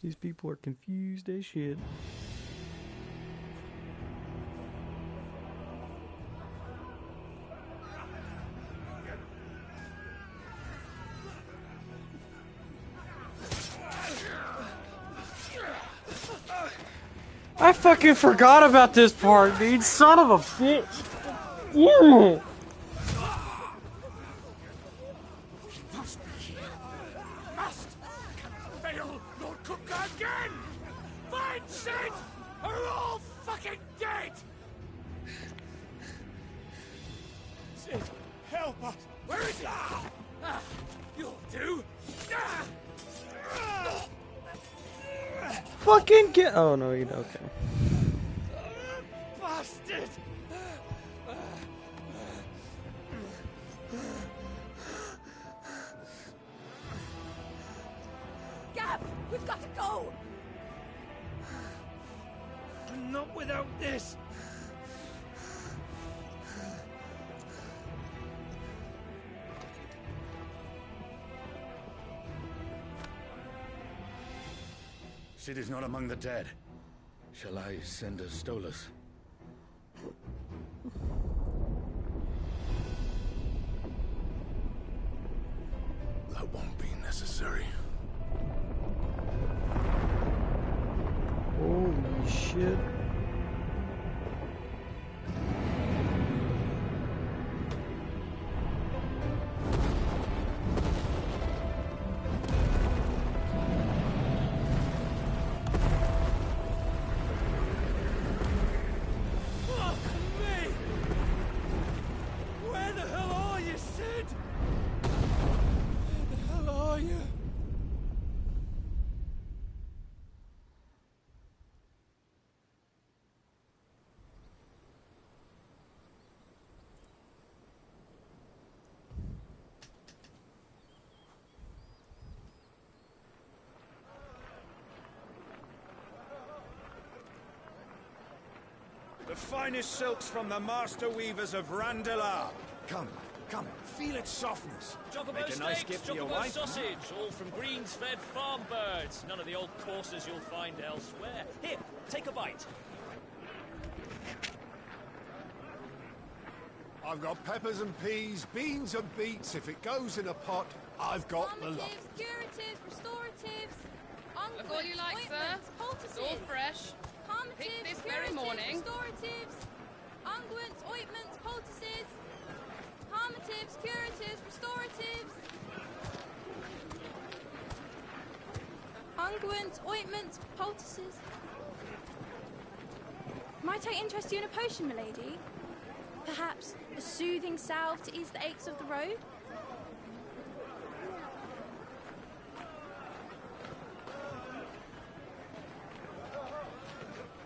These people are confused as shit. I fucking forgot about this part, dude. Son of a bitch. Yeah. Fucking get. Oh no, you okay. Bastard! Gab, we've got to go! Not without this! Sid is not among the dead. Shall I send a Stolas? That won't be necessary. Holy shit. The finest silks from the master weavers of Randalar. Come, come, feel its softness. Chocobo Make a nice steaks, gift for your chocobo wife. sausage, all from greens-fed farm birds. None of the old courses you'll find elsewhere. Here, take a bite. I've got peppers and peas, beans and beets. If it goes in a pot, I've got the lot. Curatives, restoratives, Look all you like, sir. It's all fresh. Picked this very morning. Restoratives, unguents, ointments, poultices, calmatives, curatives, restoratives, unguents, ointments, poultices. Might I interest you in a potion, milady? Perhaps a soothing salve to ease the aches of the road?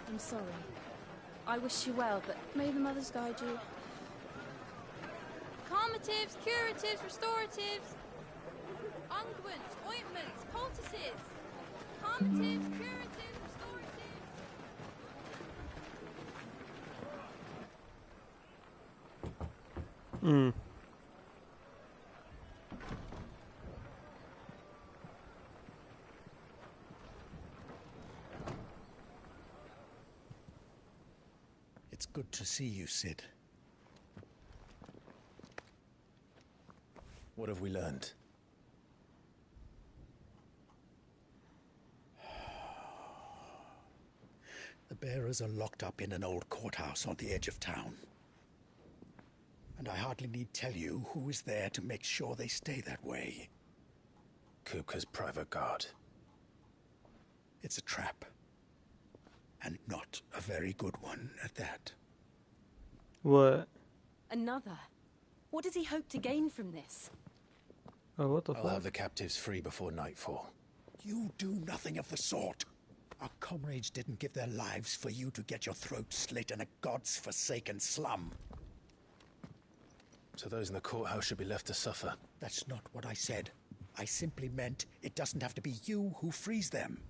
I'm sorry. I wish you well, but may the mothers guide you. Calmatives, curatives, restoratives, unguents, ointments, poultices, calmatives, curatives, restoratives. It's good to see you, Sid. What have we learned? The bearers are locked up in an old courthouse on the edge of town. And I hardly need tell you who is there to make sure they stay that way. Kupka's private guard. It's a trap. And not a very good one at that. What? Another? What does he hope to gain from this? Oh, what the I'll fuck? have the captives free before nightfall. You do nothing of the sort. Our comrades didn't give their lives for you to get your throat slit in a god's forsaken slum. So those in the courthouse should be left to suffer. That's not what I said. I simply meant it doesn't have to be you who frees them.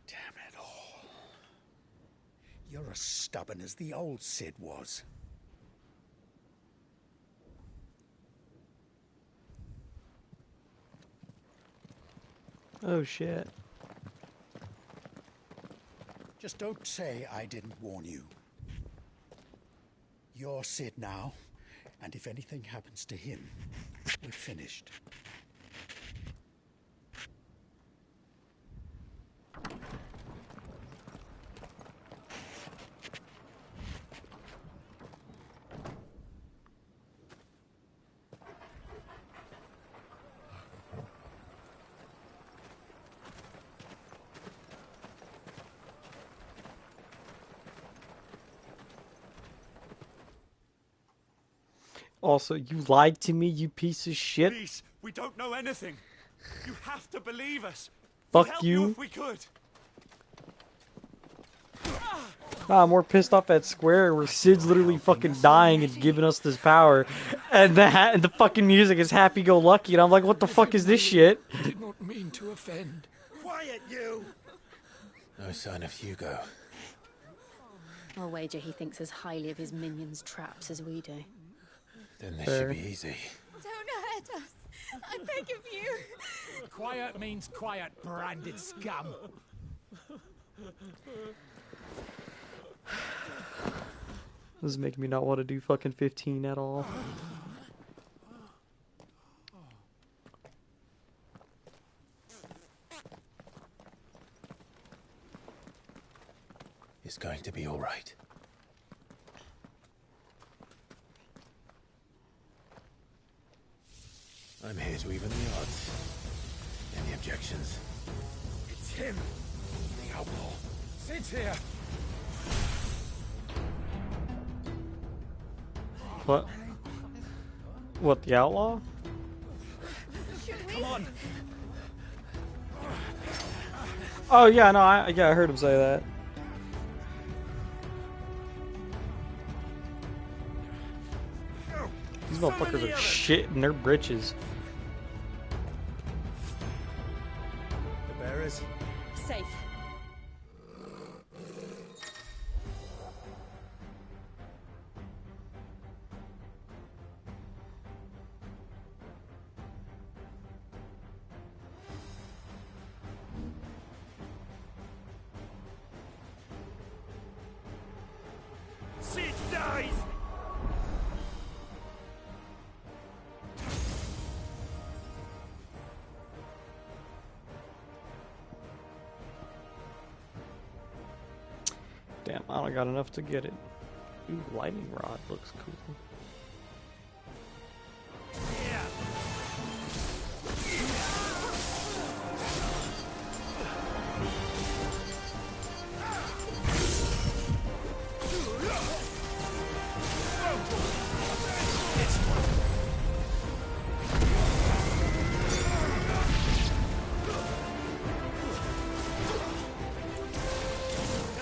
Damn it all. You're as stubborn as the old Sid was. Oh shit. Just don't say I didn't warn you. You're Sid now, and if anything happens to him, we're finished. Also, you lied to me, you piece of shit. Please, we don't know anything. You have to believe us. Fuck We'd help you. if we could. Nah, I'm more pissed off at Square where Sid's literally fucking dying and giving us this power. And the fucking music is happy-go-lucky, and I'm like, what the fuck is this shit? Did not mean to offend. Quiet, you! No sign of Hugo. I'll wager he thinks as highly of his minions' traps as we do. Then this should be easy. Don't hurt us. I beg of you. Quiet means quiet, branded scum. This is making me not want to do fucking 15 at all. It's going to be all right. I'm here to even the odds. Any objections? It's him, the outlaw. Sid's here. What? What, the outlaw? Come on. Oh yeah, no, I heard him say that. These motherfuckers are shitting their britches. The bearers? Safe. Sid dies! Damn, I don't got enough to get it. Ooh, lightning rod looks cool.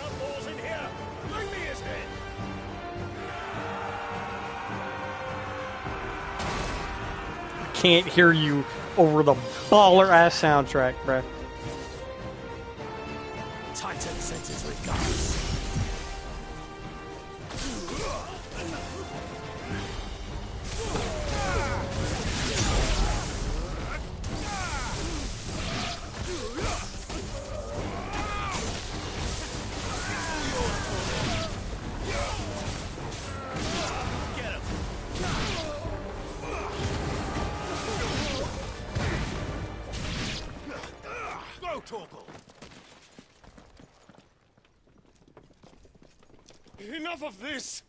Outlaws in here! Bring me his head! Can't hear you over the baller ass soundtrack, bruh. Titan sends his regards. Get him! Go, Torkel! Enough of this!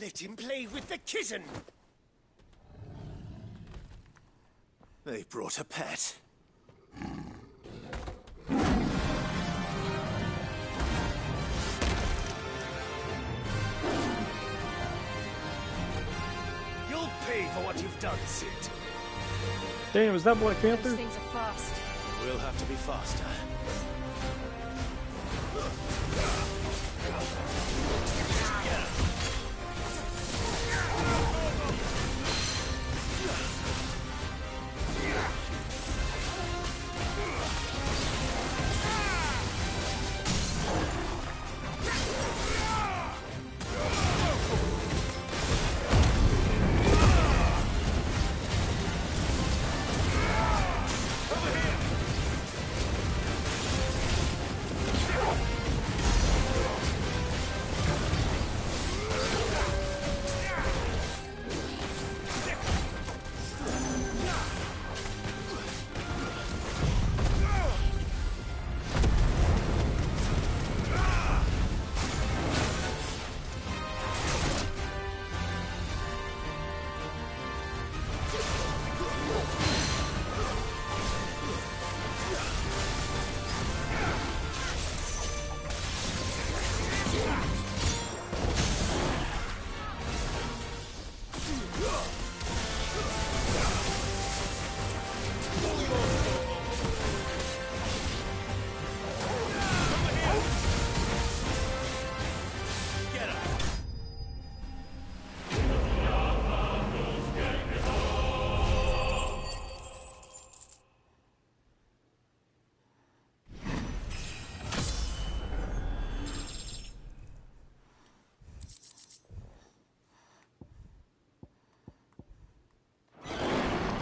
Let him play with the kitten! They brought a pet. You'll pay for what you've done, Sid. Damn, is that Black Panther? Those things are fast. We'll have to be faster.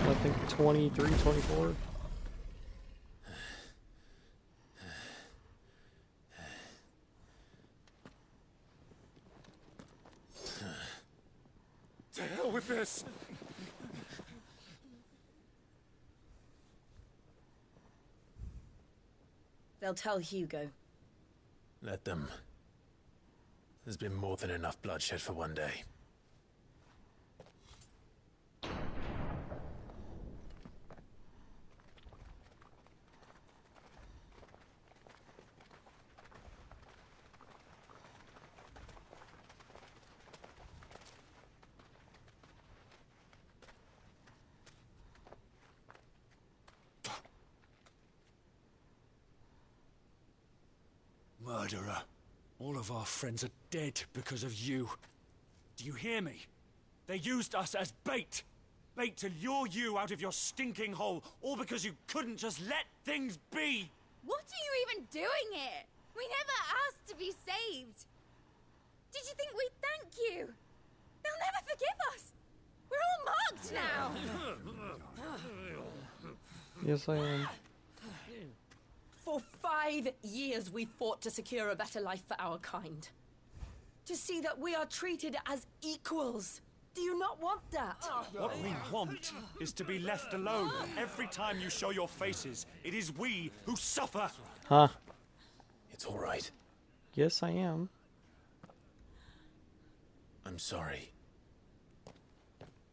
I think 23, 24. To hell with this! They'll tell Hugo. Let them. There's been more than enough bloodshed for one day. Murderer. All of our friends are dead because of you. Do you hear me? They used us as bait. Bait to lure you out of your stinking hole, all because you couldn't just let things be. What are you even doing here? We never asked to be saved. Did you think we'd thank you? They'll never forgive us. We're all marked now. Yes, I am. For 5 years we fought to secure a better life for our kind. To see that we are treated as equals. Do you not want that? What we want is to be left alone. Every time you show your faces, it is we who suffer. Huh. It's all right. Yes, I am. I'm sorry.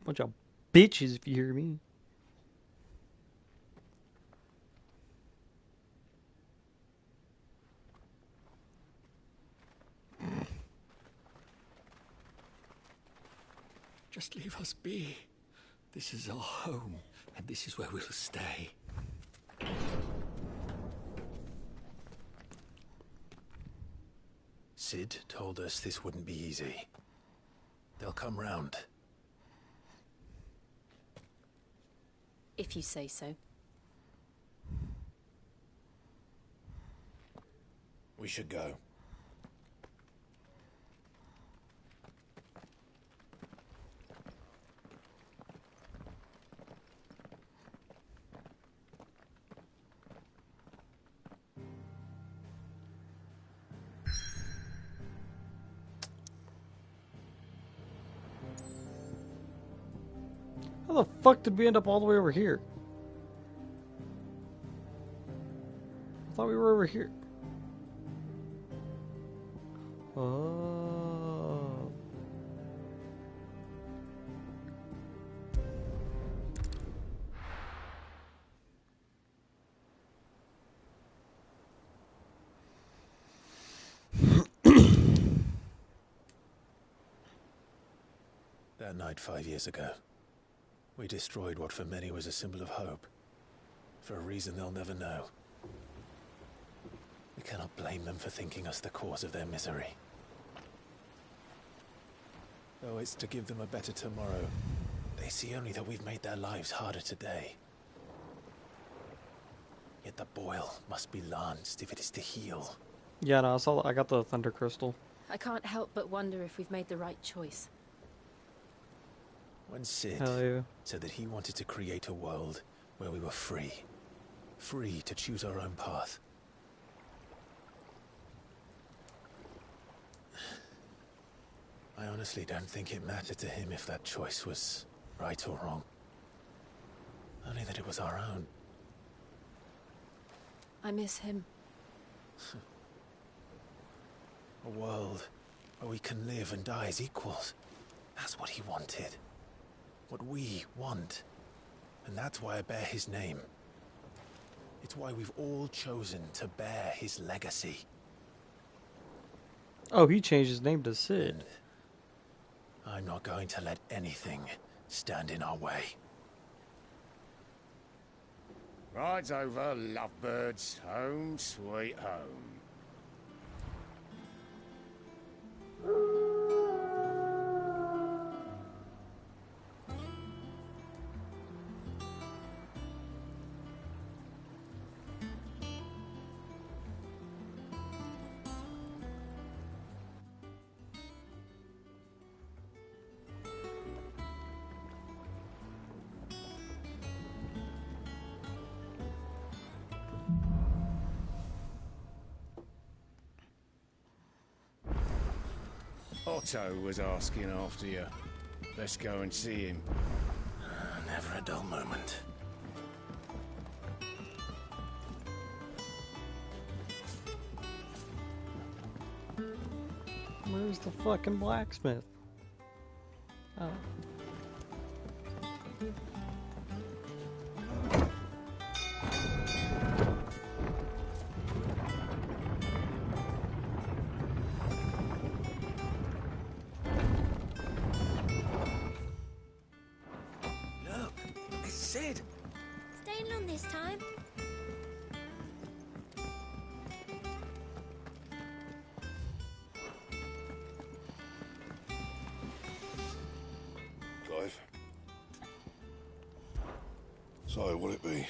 Bunch of bitches, if you hear me. Just leave us be. This is our home, and this is where we'll stay. Sid told us this wouldn't be easy. They'll come round. If you say so. We should go. How the fuck did we end up all the way over here? I thought we were over here. Oh. That night 5 years ago, we destroyed what for many was a symbol of hope. For a reason they'll never know. We cannot blame them for thinking us the cause of their misery. Though it's to give them a better tomorrow, they see only that we've made their lives harder today. Yet the boil must be lanced if it is to heal. Yeah, no, I got the Thunder Crystal. I can't help but wonder if we've made the right choice. When Sid said that he wanted to create a world where we were free. Free to choose our own path. I honestly don't think it mattered to him if that choice was right or wrong. Only that it was our own. I miss him. A world where we can live and die as equals. That's what he wanted. What we want. And that's why I bear his name. It's why we've all chosen to bear his legacy. Oh, he changed his name to Sid. I'm not going to let anything stand in our way. Rides over, lovebirds. Home, sweet home. Otto was asking after you. Let's go and see him. Never a dull moment. Where's the fucking blacksmith? Oh. Sid! Staying long this time? So, will it be?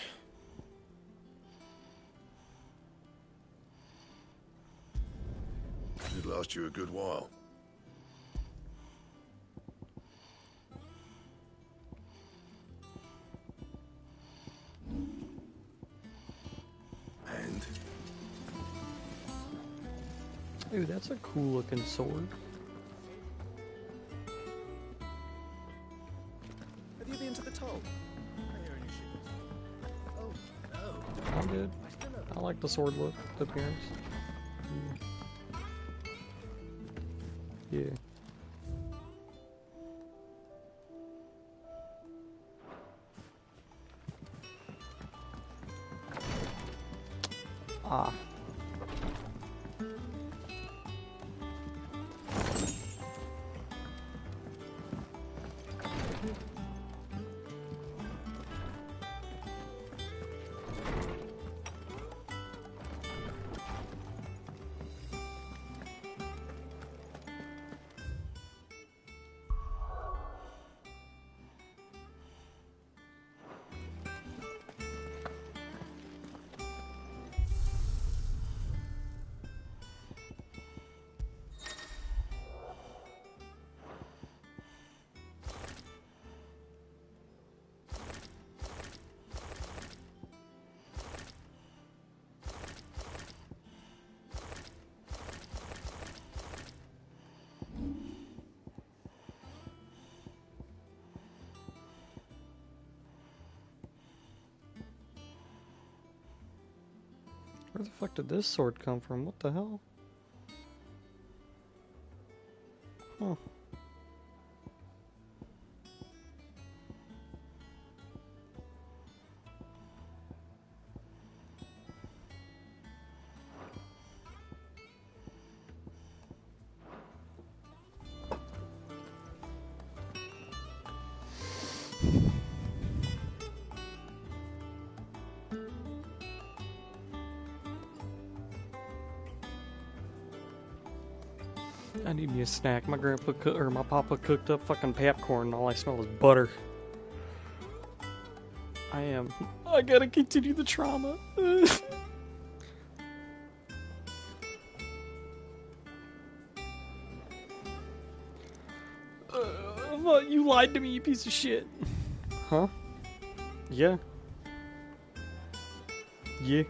Should last you a good while. And? Ooh, that's a cool looking sword. Have you been to the toll? Oh, no. I'm good. I like the sword look, the appearance. Yeah. Ah. Where the fuck did this sword come from? What the hell? Huh. I need me a snack. My grandpa or my papa cooked up fucking popcorn and all I smell is butter. I gotta continue the trauma. What? You lied to me, you piece of shit. Huh? Yeah. Yeah.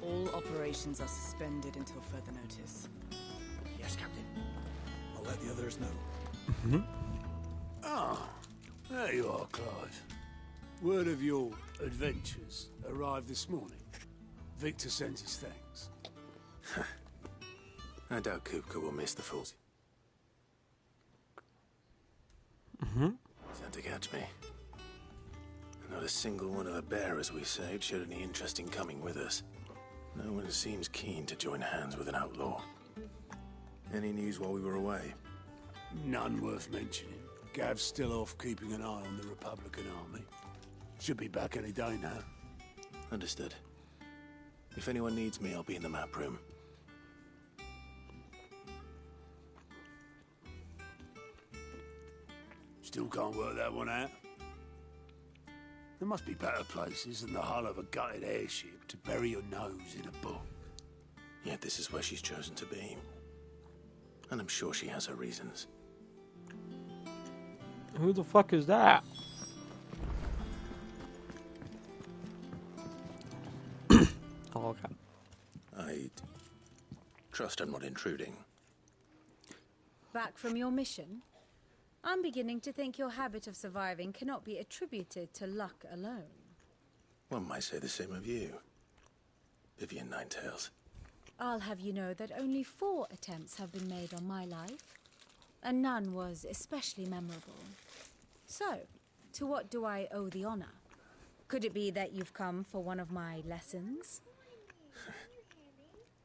All operations are suspended until further notice. Yes, Captain. I'll let the others know. Mm-hmm. Ah, there you are, Clive. Word of your adventures arrived this morning. Victor sends his thanks. I doubt Kupka will miss the fools. Sent to catch me. Not a single one of the bearers we saved showed any interest in coming with us. No one seems keen to join hands with an outlaw. Any news while we were away? None worth mentioning. Gav's still off keeping an eye on the Republican army. Should be back any day now. Understood. If anyone needs me, I'll be in the map room. Still can't work that one out. There must be better places than the hull of a gutted airship to bury your nose in a book. Yet this is where she's chosen to be. And I'm sure she has her reasons. Who the fuck is that? Oh, okay. I trust I'm not intruding. Back from your mission? I'm beginning to think your habit of surviving cannot be attributed to luck alone. One might say the same of you, Vivian Ninetails. I'll have you know that only 4 attempts have been made on my life, and none was especially memorable. So, to what do I owe the honor? Could it be that you've come for one of my lessons?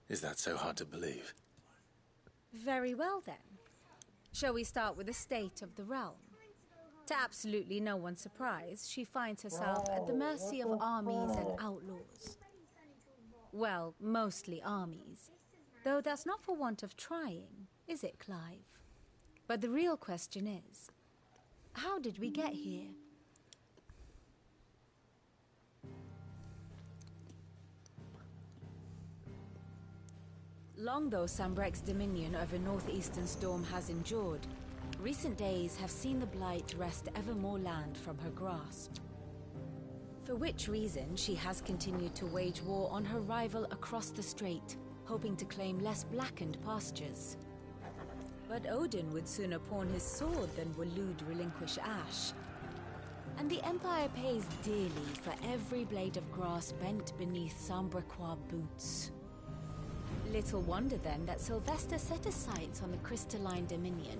Is that so hard to believe? Very well then. Shall we start with the state of the realm? To absolutely no one's surprise, she finds herself at the mercy of armies and outlaws. Well, mostly armies. Though that's not for want of trying, is it, Clive? But the real question is, how did we get here? Long though Sambrek's dominion over northeastern Storm has endured, recent days have seen the Blight wrest ever more land from her grasp. For which reason she has continued to wage war on her rival across the strait, hoping to claim less blackened pastures. But Odin would sooner pawn his sword than Waloed relinquish Ash. And the Empire pays dearly for every blade of grass bent beneath Sambrequois boots. Little wonder then that Sylvester set his sights on the crystalline dominion,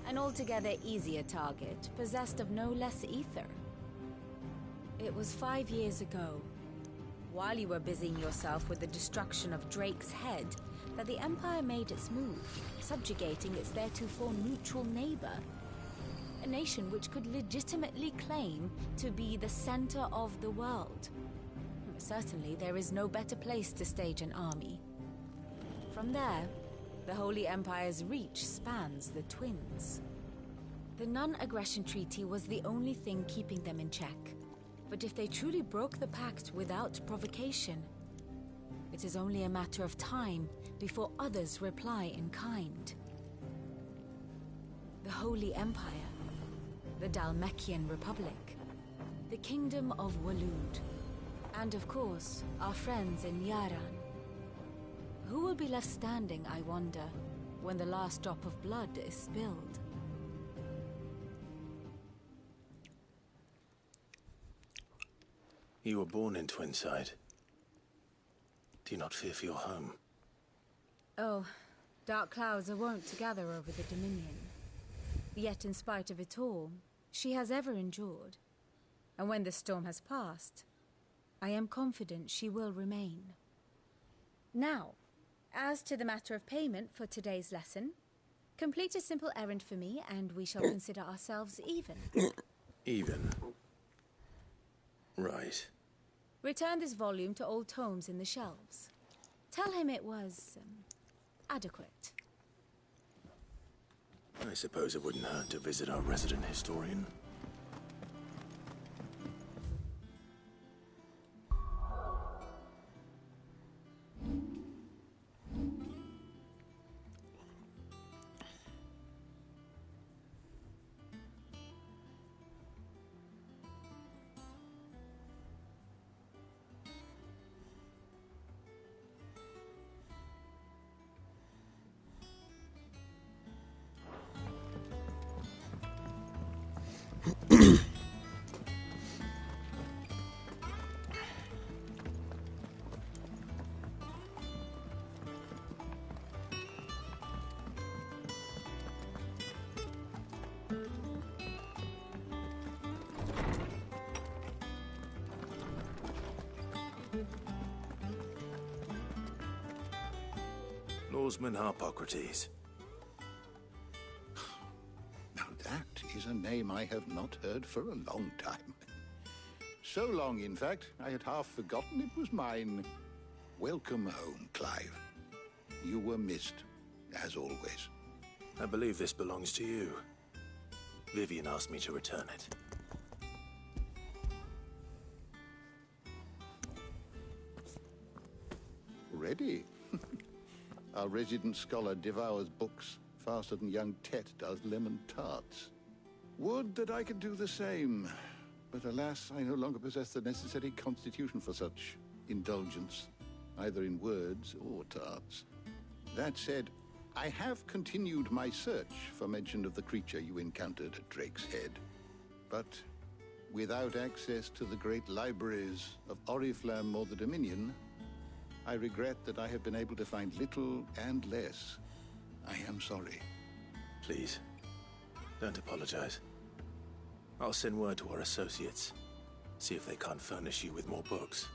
an altogether easier target, possessed of no less ether. It was 5 years ago, while you were busying yourself with the destruction of Drake's head, that the Empire made its move, subjugating its theretofore neutral neighbor. A nation which could legitimately claim to be the center of the world. Certainly, there is no better place to stage an army. From there, the Holy Empire's reach spans the Twins. The non-aggression treaty was the only thing keeping them in check. But if they truly broke the pact without provocation, it is only a matter of time before others reply in kind. The Holy Empire, the Dhalmekian Republic, the Kingdom of Waloed, and of course, our friends in Yaran. Who will be left standing, I wonder, when the last drop of blood is spilled? You were born in Twinside. Do you not fear for your home? Oh, dark clouds are wont to gather over the Dominion. Yet in spite of it all, she has ever endured. And when the storm has passed, I am confident she will remain. Now, as to the matter of payment for today's lesson, complete a simple errand for me and we shall consider ourselves even. Even? Right. Return this volume to old tomes in the shelves. Tell him it was adequate. I suppose it wouldn't hurt to visit our resident historian. Oarsman Harpocrates. Now that is a name I have not heard for a long time. So long, in fact, I had half forgotten it was mine. Welcome home, Clive. You were missed, as always. I believe this belongs to you. Vivian asked me to return it. Ready? Our resident scholar devours books faster than young Tet does lemon tarts. Would that I could do the same. But alas, I no longer possess the necessary constitution for such indulgence, either in words or tarts. That said, I have continued my search for mention of the creature you encountered at Drake's Head. But without access to the great libraries of Oriflamme or the Dominion, I regret that I have been able to find little and less. I am sorry. Please, don't apologize. I'll send word to our associates. See if they can't furnish you with more books.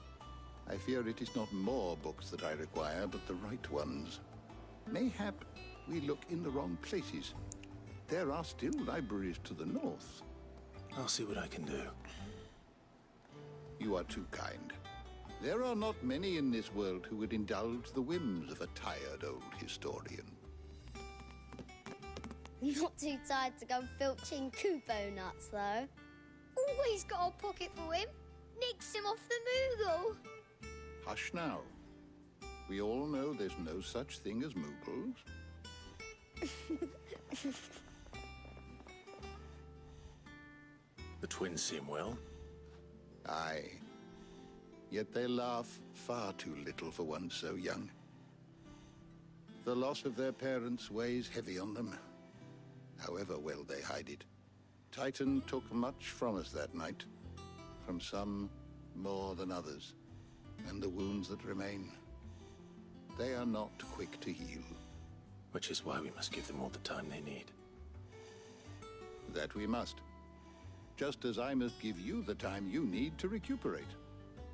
I fear it is not more books that I require, but the right ones. Mayhap we look in the wrong places. There are still libraries to the north. I'll see what I can do. You are too kind. There are not many in this world who would indulge the whims of a tired old historian. Not too tired to go filching Kupo nuts, though. Always got a pocket for him. Nicks him off the Moogle. Hush now. We all know there's no such thing as Moogles. The twins seem well. Aye. Yet they laugh far too little for one so young. The loss of their parents weighs heavy on them, however well they hide it. Titan took much from us that night, from some more than others, and the wounds that remain, they are not quick to heal. Which is why we must give them all the time they need. That we must. Just as I must give you the time you need to recuperate.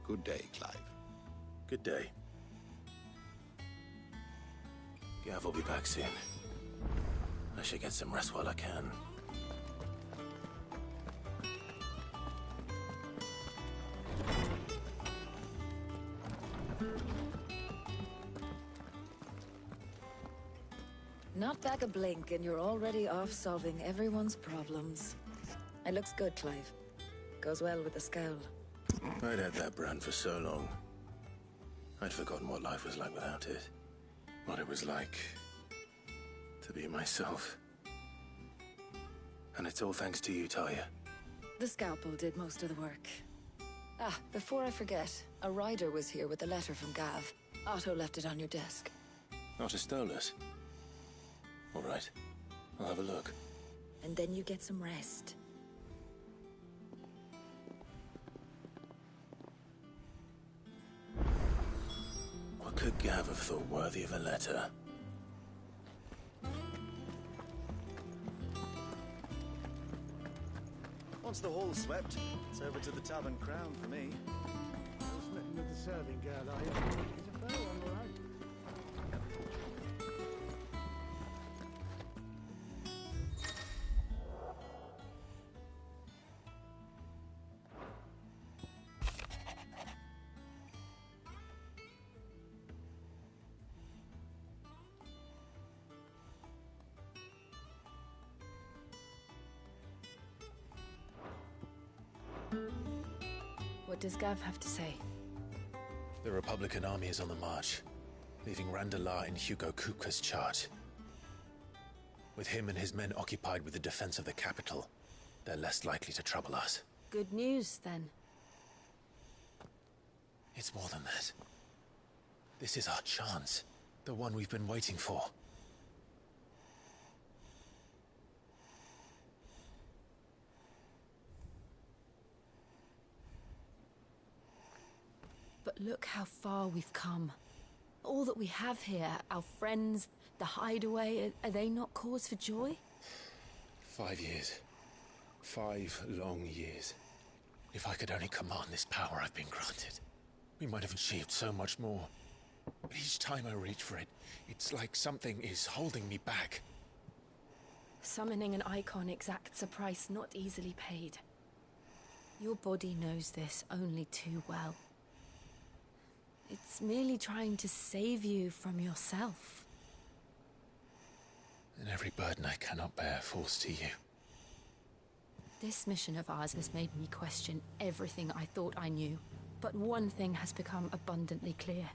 Good day, Clive. Good day. Gav will be back soon. I should get some rest while I can. Not back a blink and you're already off solving everyone's problems. It looks good, Clive. Goes well with the scowl. I'd had that brand for so long. I'd forgotten what life was like without it. What it was like to be myself. And it's all thanks to you, Talia. The scalpel did most of the work. Ah, before I forget, a rider was here with a letter from Gav. Otto left it on your desk. Not a Stolas. All right, I'll have a look. And then you get some rest. What could Gav have thought worthy of a letter? Once the hall's swept, it's over to the Tavern Crown for me. Smitten with the serving girl, are you? He's a fair one, all right. What does Gav have to say? The Republican army is on the march, leaving Randalar in Hugo Kupka's charge. With him and his men occupied with the defense of the capital, they're less likely to trouble us. Good news, then. It's more than that. This is our chance. The one we've been waiting for. But look how far we've come. All that we have here, our friends, the hideaway, are they not cause for joy? 5 years. 5 long years. If I could only command this power I've been granted, we might have achieved so much more. But each time I reach for it, it's like something is holding me back. Summoning an icon exacts a price not easily paid. Your body knows this only too well. It's merely trying to save you from yourself. And every burden I cannot bear falls to you. This mission of ours has made me question everything I thought I knew. But one thing has become abundantly clear.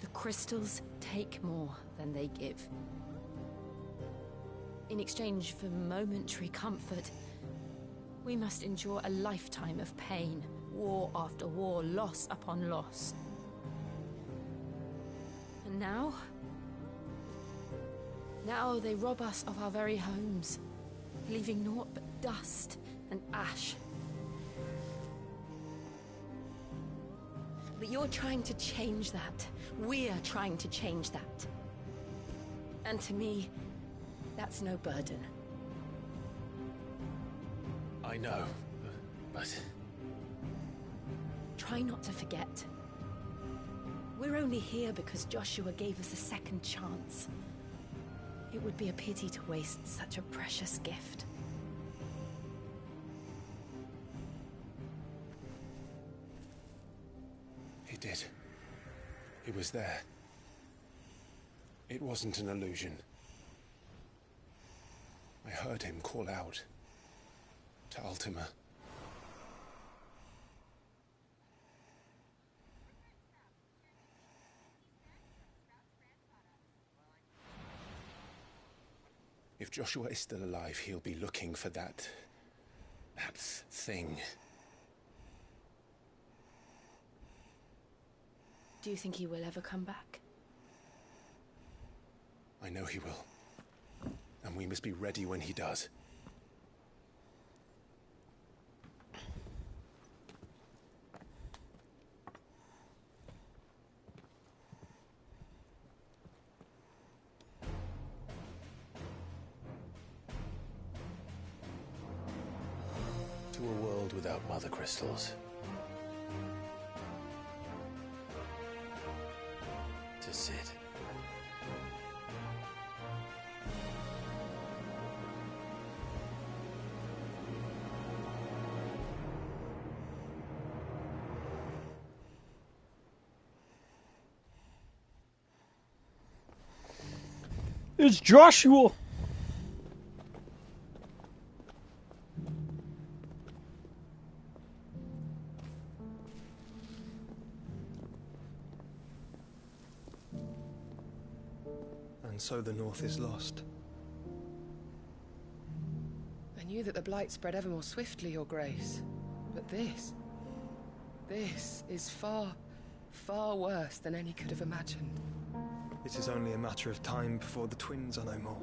The crystals take more than they give. In exchange for momentary comfort, we must endure a lifetime of pain, war after war, loss upon loss. And now they rob us of our very homes, leaving naught but dust and ash. But you're trying to change that. We're trying to change that. And to me, that's no burden. I know, but... Try not to forget. We're only here because Joshua gave us a second chance. It would be a pity to waste such a precious gift. He did. He was there. It wasn't an illusion. I heard him call out to Ultima. If Joshua is still alive, he'll be looking for that thing. Do you think he will ever come back? I know he will. And we must be ready when he does. To a world without mother crystals. To Sid. It's Joshua! And so the North is lost. I knew that the Blight spread ever more swiftly, Your Grace. But this is far, far worse than any could have imagined. It is only a matter of time before the twins are no more.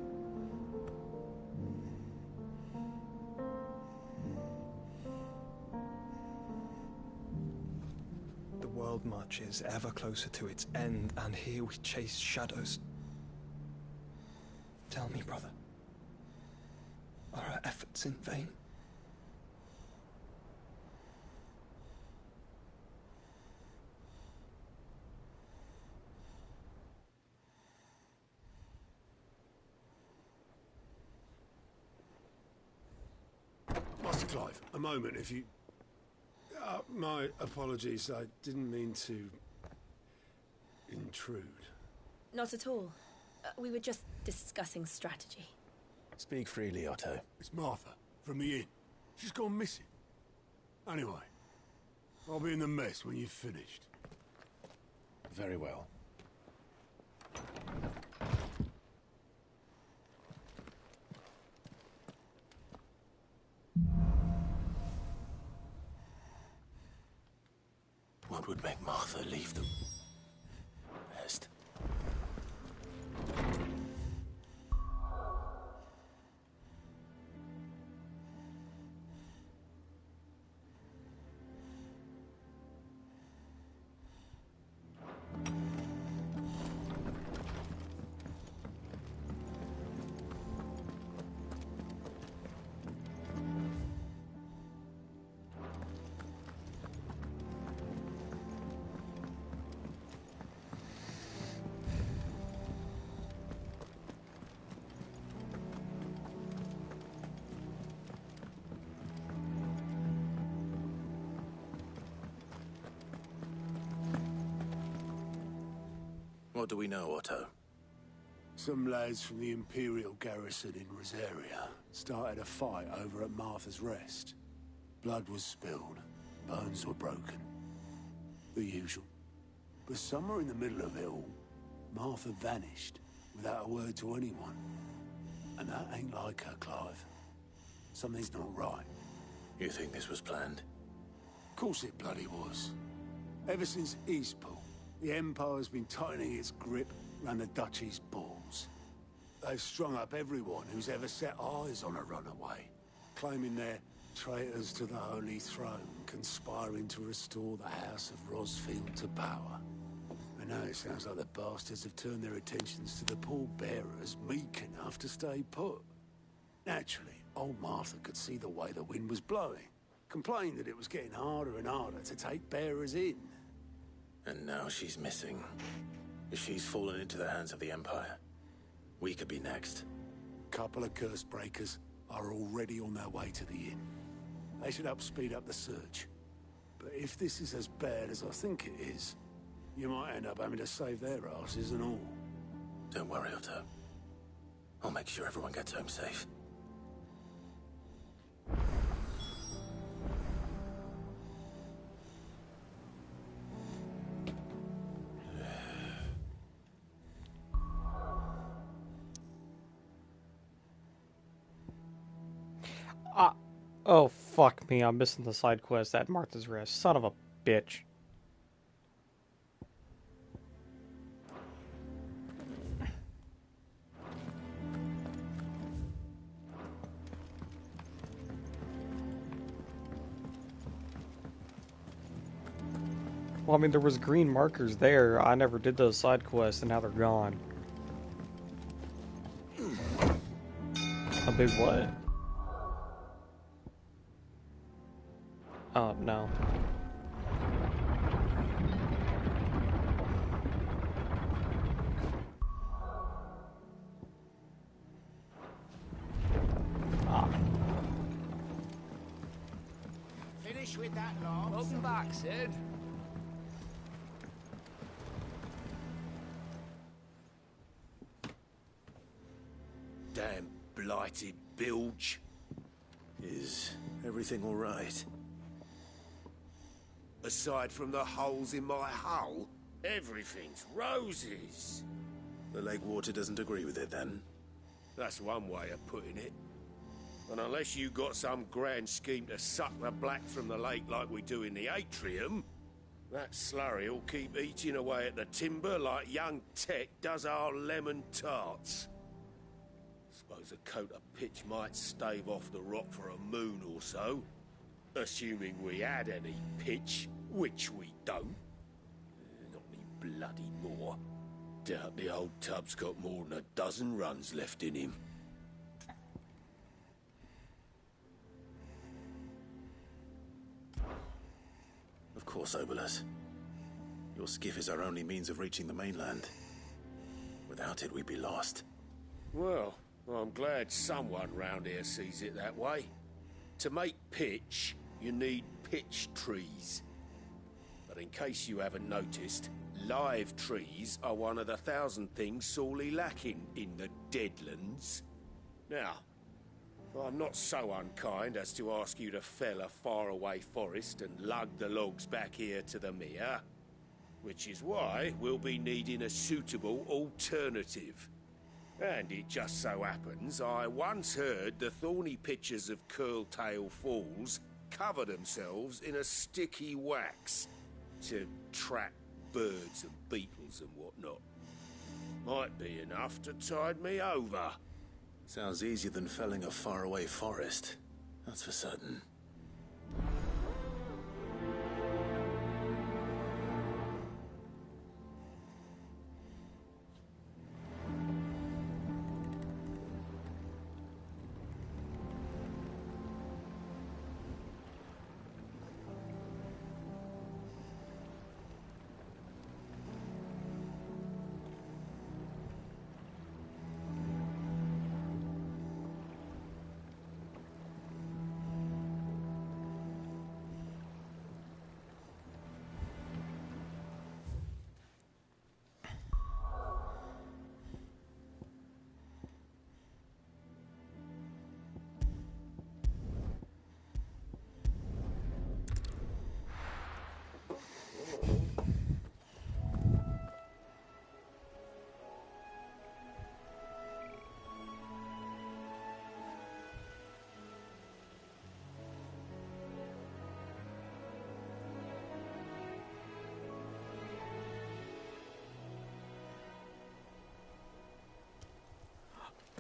The world marches ever closer to its end, and here we chase shadows. Tell me, brother, are our efforts in vain? Master Clive, a moment, if you... my apologies, I didn't mean to... intrude. Not at all. We were just discussing strategy. Speak freely, Otto. It's Martha, from the inn. She's gone missing. Anyway, I'll be in the mess when you've finished. Very well. What would make Martha leave them? Best. What do we know, Otto? Some lads from the Imperial garrison in Rosaria started a fight over at Martha's Rest. Blood was spilled, bones were broken. The usual. But somewhere in the middle of it all, Martha vanished without a word to anyone. And that ain't like her, Clive. Something's not right. You think this was planned? Of course it bloody was. Ever since Eastpool, the Empire's been tightening its grip around the Duchy's balls. They've strung up everyone who's ever set eyes on a runaway, claiming they're traitors to the Holy Throne, conspiring to restore the House of Rosfield to power. And now it sounds like the bastards have turned their attentions to the pallbearers meek enough to stay put. Naturally, old Martha could see the way the wind was blowing, complained that it was getting harder and harder to take bearers in. And now she's missing. If she's fallen into the hands of the Empire, we could be next. Couple of curse breakers are already on their way to the inn. They should help speed up the search. But if this is as bad as I think it is, you might end up having to save their asses and all. Don't worry, Otto. I'll make sure everyone gets home safe. Oh, fuck me. I'm missing the side quest at Martha's Rest. Son of a bitch. Well, I mean, there was green markers there. I never did those side quests, and now they're gone. A big what? Oh, no. Finish with that, Lance. Welcome back, Sid. Damn blighted bilge. Is everything all right? Aside from the holes in my hull, everything's roses. The lake water doesn't agree with it, then? That's one way of putting it. And unless you got some grand scheme to suck the black from the lake like we do in the atrium, that slurry will keep eating away at the timber like young Tet does our lemon tarts. Suppose a coat of pitch might stave off the rot for a moon or so. Assuming we had any pitch, which we don't. Not any bloody more. Doubt the old tub's got more than a dozen runs left in him. Of course, Obolus. Your skiff is our only means of reaching the mainland. Without it, we'd be lost. Well, I'm glad someone round here sees it that way. To make pitch, you need pitch trees. But in case you haven't noticed, live trees are one of the 1,000 things sorely lacking in the Deadlands. Now, I'm not so unkind as to ask you to fell a faraway forest and lug the logs back here to the mere, which is why we'll be needing a suitable alternative. And it just so happens I once heard the thorny pitchers of Curltail Falls cover themselves in a sticky wax to trap birds and beetles and whatnot. Might be enough to tide me over. Sounds easier than felling a faraway forest. That's for certain.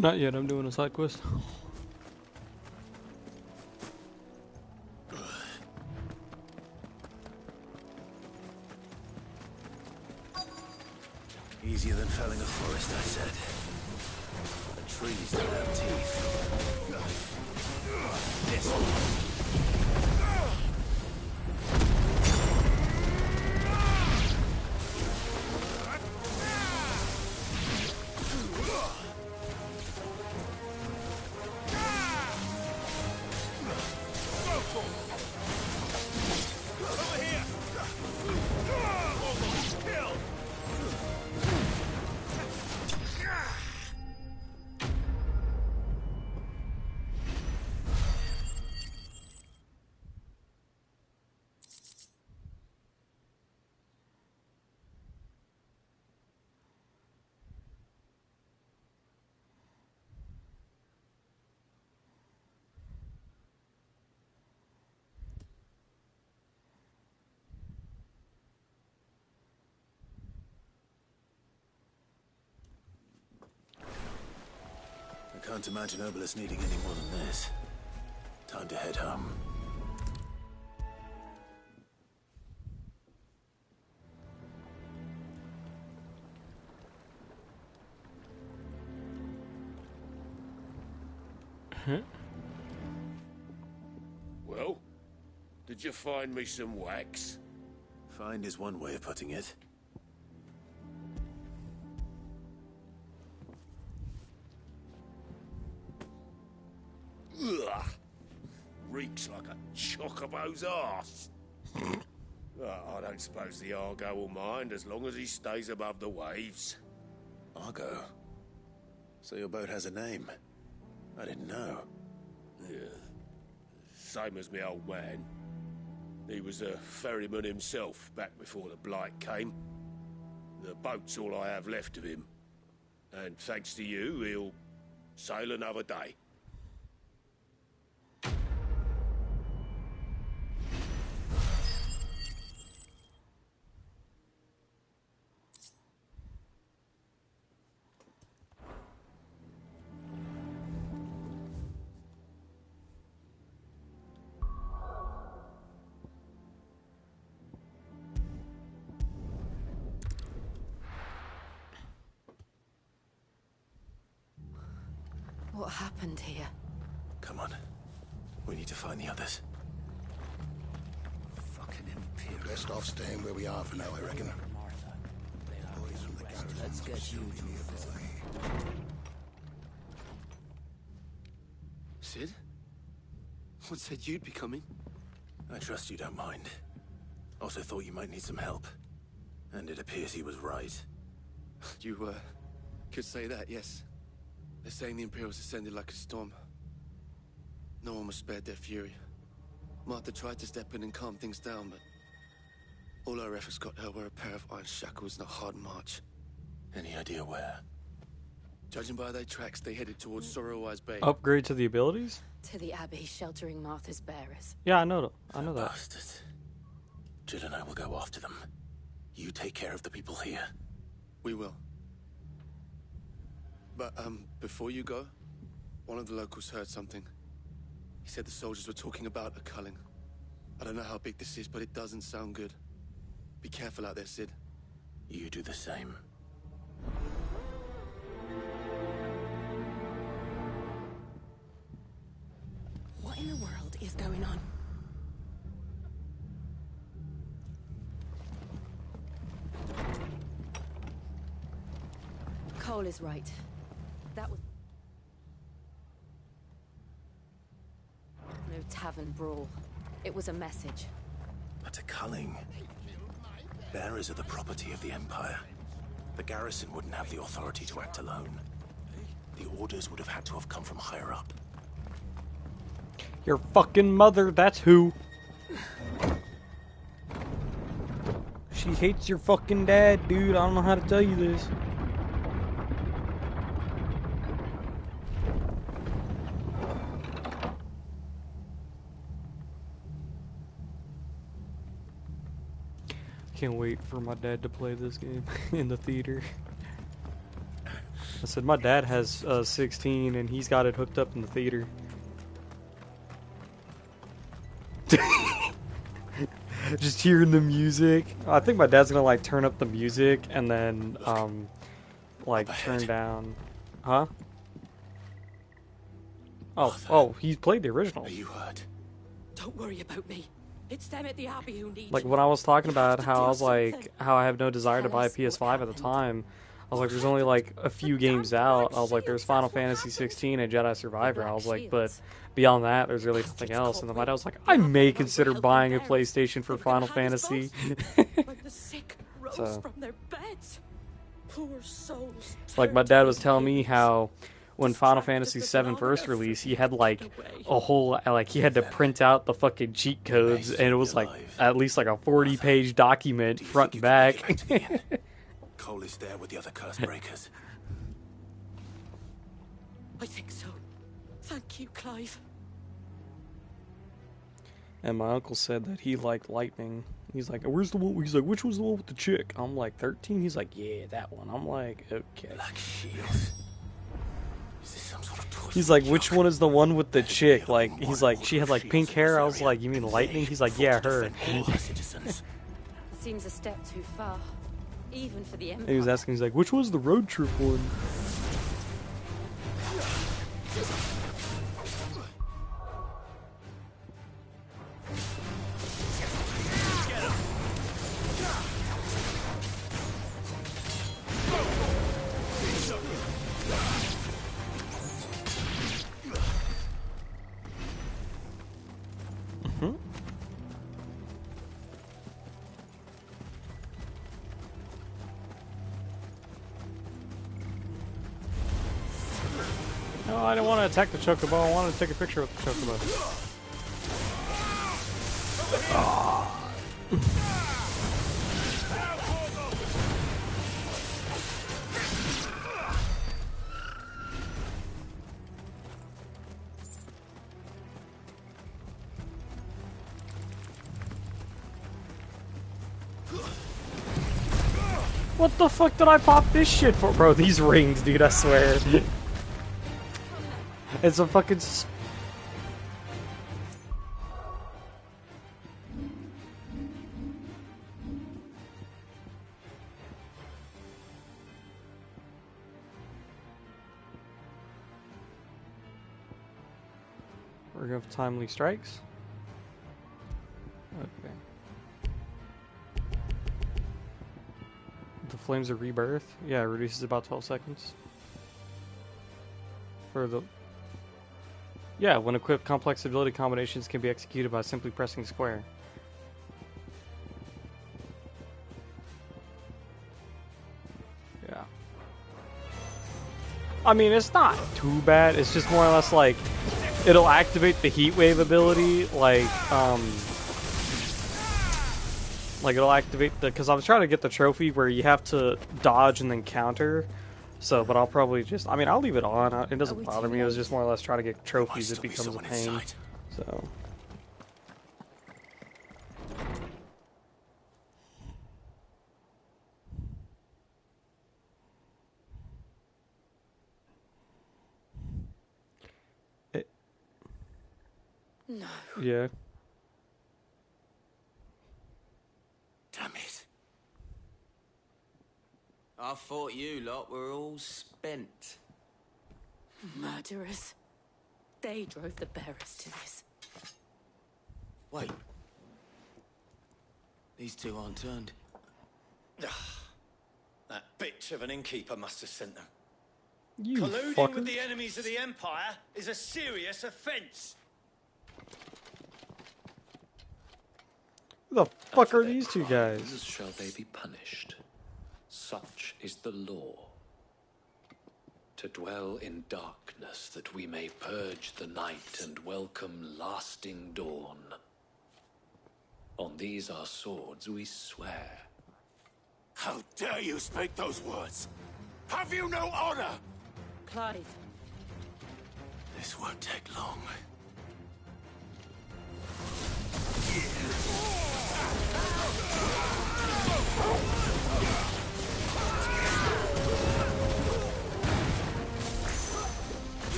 Not yet, I'm doing a side quest. Easier than felling a forest, I said. The trees don't have teeth. This I can't imagine Obelisk needing any more than this. Time to head home. Well, did you find me some wax? Find is one way of putting it. Ugh. Reeks like a chocobo's arse. I don't suppose the Argo will mind as long as he stays above the waves. Argo? So your boat has a name? I didn't know. Yeah. Same as me old man. He was a ferryman himself back before the Blight came. The boat's all I have left of him. And thanks to you, he'll sail another day. What happened here? Come on. We need to find the others. Fucking Imperial. Best off staying where we are for now, I reckon. Boys from the garrison. Let's get you to Sid? What said you'd be coming? I trust you don't mind. Also thought you might need some help. And it appears he was right. You, could say that, yes. They're saying the Imperials ascended like a storm. No one was spared their fury. Martha tried to step in and calm things down, but all our efforts got her were a pair of iron shackles and a hard march. Any idea where? Judging by their tracks, they headed towards Sorrowwise Bay. Upgrade to the abilities? To the Abbey sheltering Martha's bearers. Yeah, I know that. Bastards. Jill and I will go after them. You take care of the people here. We will. But, before you go, one of the locals heard something. He said the soldiers were talking about a culling. I don't know how big this is, but it doesn't sound good. Be careful out there, Sid. You do the same. What in the world is going on? Cole is right. That was no tavern brawl. It was a message. But a culling. Bearers are the property of the Empire. The garrison wouldn't have the authority to act alone. The orders would have had to have come from higher up. Your fucking mother, that's who. She hates your fucking dad, dude. I don't know how to tell you this. Can't wait for my dad to play this game in the theater. I said my dad has 16 and he's got it hooked up in the theater. Just hearing the music. I think my dad's gonna like turn up the music and then like turn down. Huh? Oh, he played the original. Are you hurt? Don't worry about me. It's them at the Abbey who need Like you. when I was talking about how I was something. like, how I have no desire to Tell buy a us what PS5 at the time. I was like, there's only like a few games out. I was like, there's Final Fantasy 16 and Jedi Survivor. I was like, but beyond that, there's really nothing else. And then my dad was like, I may consider buying a PlayStation for Final Fantasy. Like the sick rose So, from their beds. Poor souls. like my dad was telling me how when Final Fantasy 7 first released, he had like a whole, like he had to print out the fucking cheat codes, and it was like at least like a 40-page document front and back. Cole is there with the other curse breakers. I think so. Thank you, Clive. And my uncle said that he liked Lightning. He's like, where's the one? He's like, which was the one with the chick? I'm like, 13? He's like, yeah, that one. I'm like, okay. Black Shield. Is this some sort of torture? He's like, which one is the one with the chick? Like, he's like, she had like pink hair. I was like, you mean Lightning? He's like, yeah, her. Seems a step too far, even for the And Empire. he was asking, he's like, which was the road trip one? No, I didn't want to attack the chocobo. I wanted to take a picture with the chocobo. What the fuck did I pop this shit for? Bro, these rings, dude, I swear. It's a fucking... We're gonna have timely strikes. Okay. The Flames of Rebirth. Yeah, it reduces about 12 seconds. For the... Yeah, when equipped, complex ability combinations can be executed by simply pressing square. Yeah. I mean, it's not too bad. It's just more or less like it'll activate the heat wave ability, like it'll activate the, because I was trying to get the trophy where you have to dodge and then counter. So, but I'll probably just, I mean, I'll leave it on. It doesn't bother me. It was just more or less trying to get trophies. It becomes a pain. So. No. Yeah. Damn it. I thought you lot were all spent. Murderers. They drove the bearers to this. Wait. These two aren't turned. That bitch of an innkeeper must have sent them. You Colluding fucker. with the enemies of the Empire is a serious offense. Who the fuck are these two guys? Shall they be punished? Such is the law. To dwell in darkness that we may purge the night and welcome lasting dawn. On these our swords we swear. How dare you speak those words? Have you no honor? Clive. This won't take long.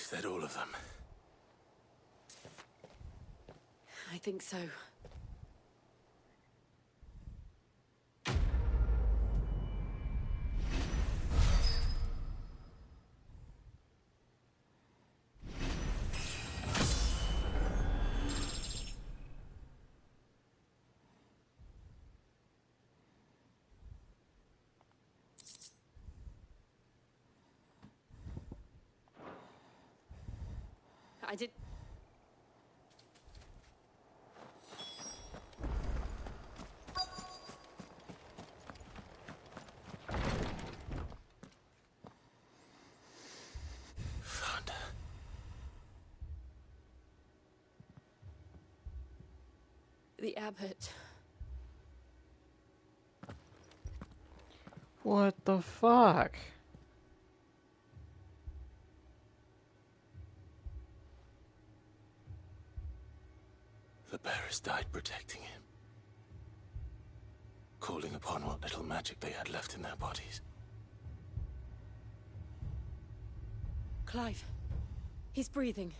Is that all of them? I think so. I did. Found her. The abbot. What the fuck? The bearers died protecting him. Calling upon what little magic they had left in their bodies. Clive. He's breathing.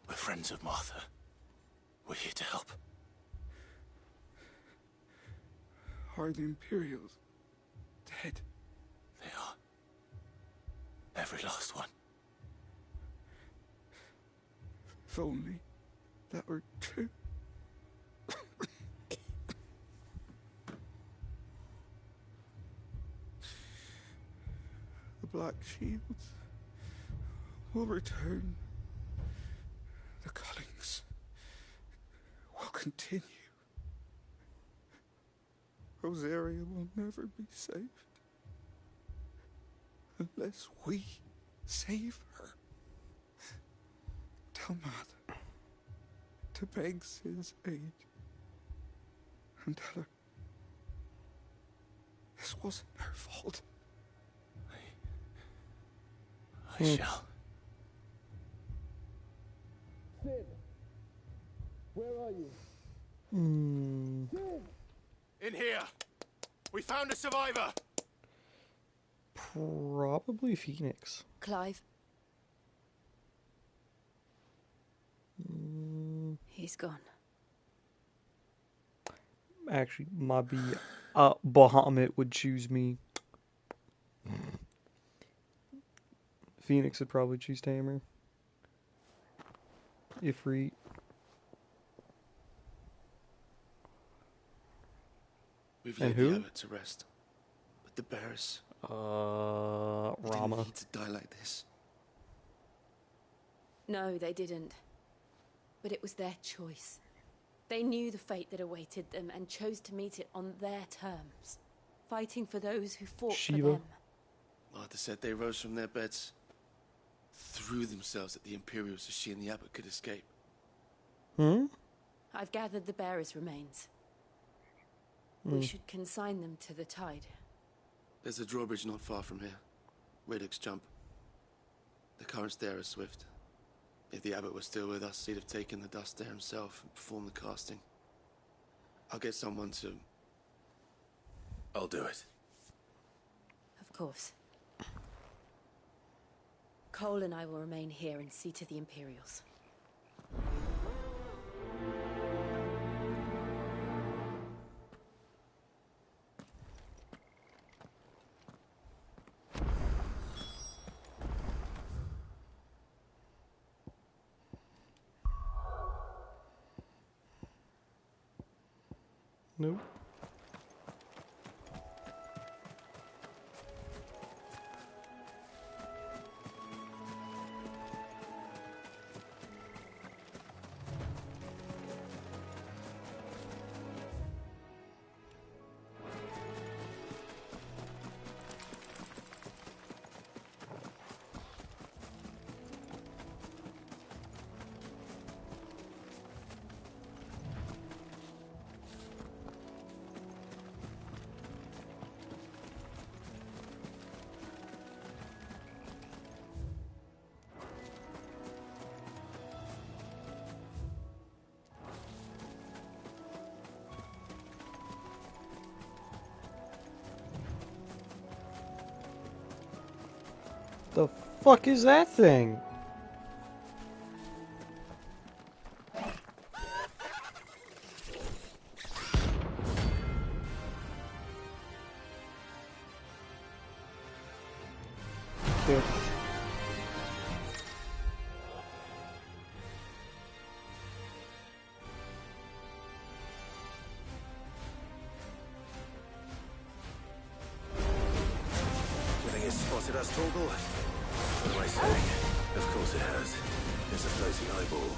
We're friends of Martha. We're here to help. Are the Imperials dead? They are. Every last one. If only that were true. The Black Shields will return. The cullings will continue. Rosaria will never be saved unless we save her. Tell Mother to beg Sid's aid and tell her this wasn't her fault. I shall. Sid, where are you? Hmm. In here. We found a survivor. Probably Phoenix. Clive. He's gone. Actually, might be Bahamut would choose me. Phoenix would probably choose Tamer. Ifrit. We've And laid who? the abbot to rest. But the bearers... They Rama. didn't need to die like this. No, they didn't. But it was their choice. They knew the fate that awaited them and chose to meet it on their terms, fighting for those who fought Shiva. for them. Martha said they rose from their beds, threw themselves at the Imperials so she and the abbot could escape. I've gathered the bearers' remains. We should consign them to the tide. There's a drawbridge not far from here. Radix jump. The currents there are swift. If the abbot was still with us, he'd have taken the dust there himself and performed the casting. I'll get someone to... I'll do it. Of course. Cole and I will remain here and see to the Imperials. Nope. The fuck is that thing? Dude. You think it's spotted us, Torgal? What am I saying? Of course it has. It's a floating eyeball.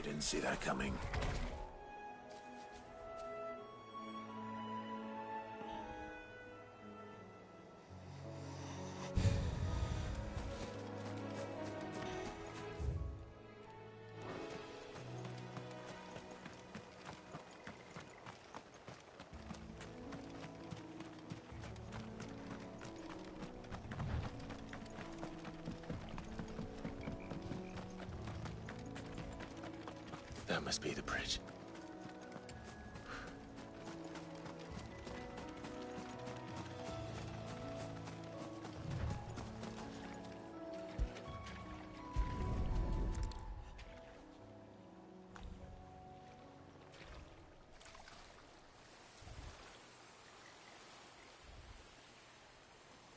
Didn't see that coming. That must be the bridge.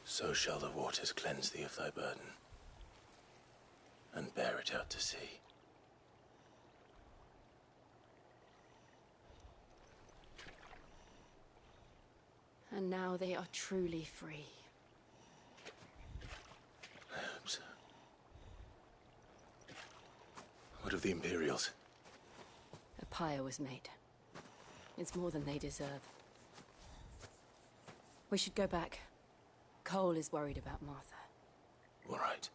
So shall the waters cleanse thee of thy burden, and bear it out to sea. And now they are truly free. I hope so. What of the Imperials? A pyre was made. It's more than they deserve. We should go back. Cole is worried about Martha. All right.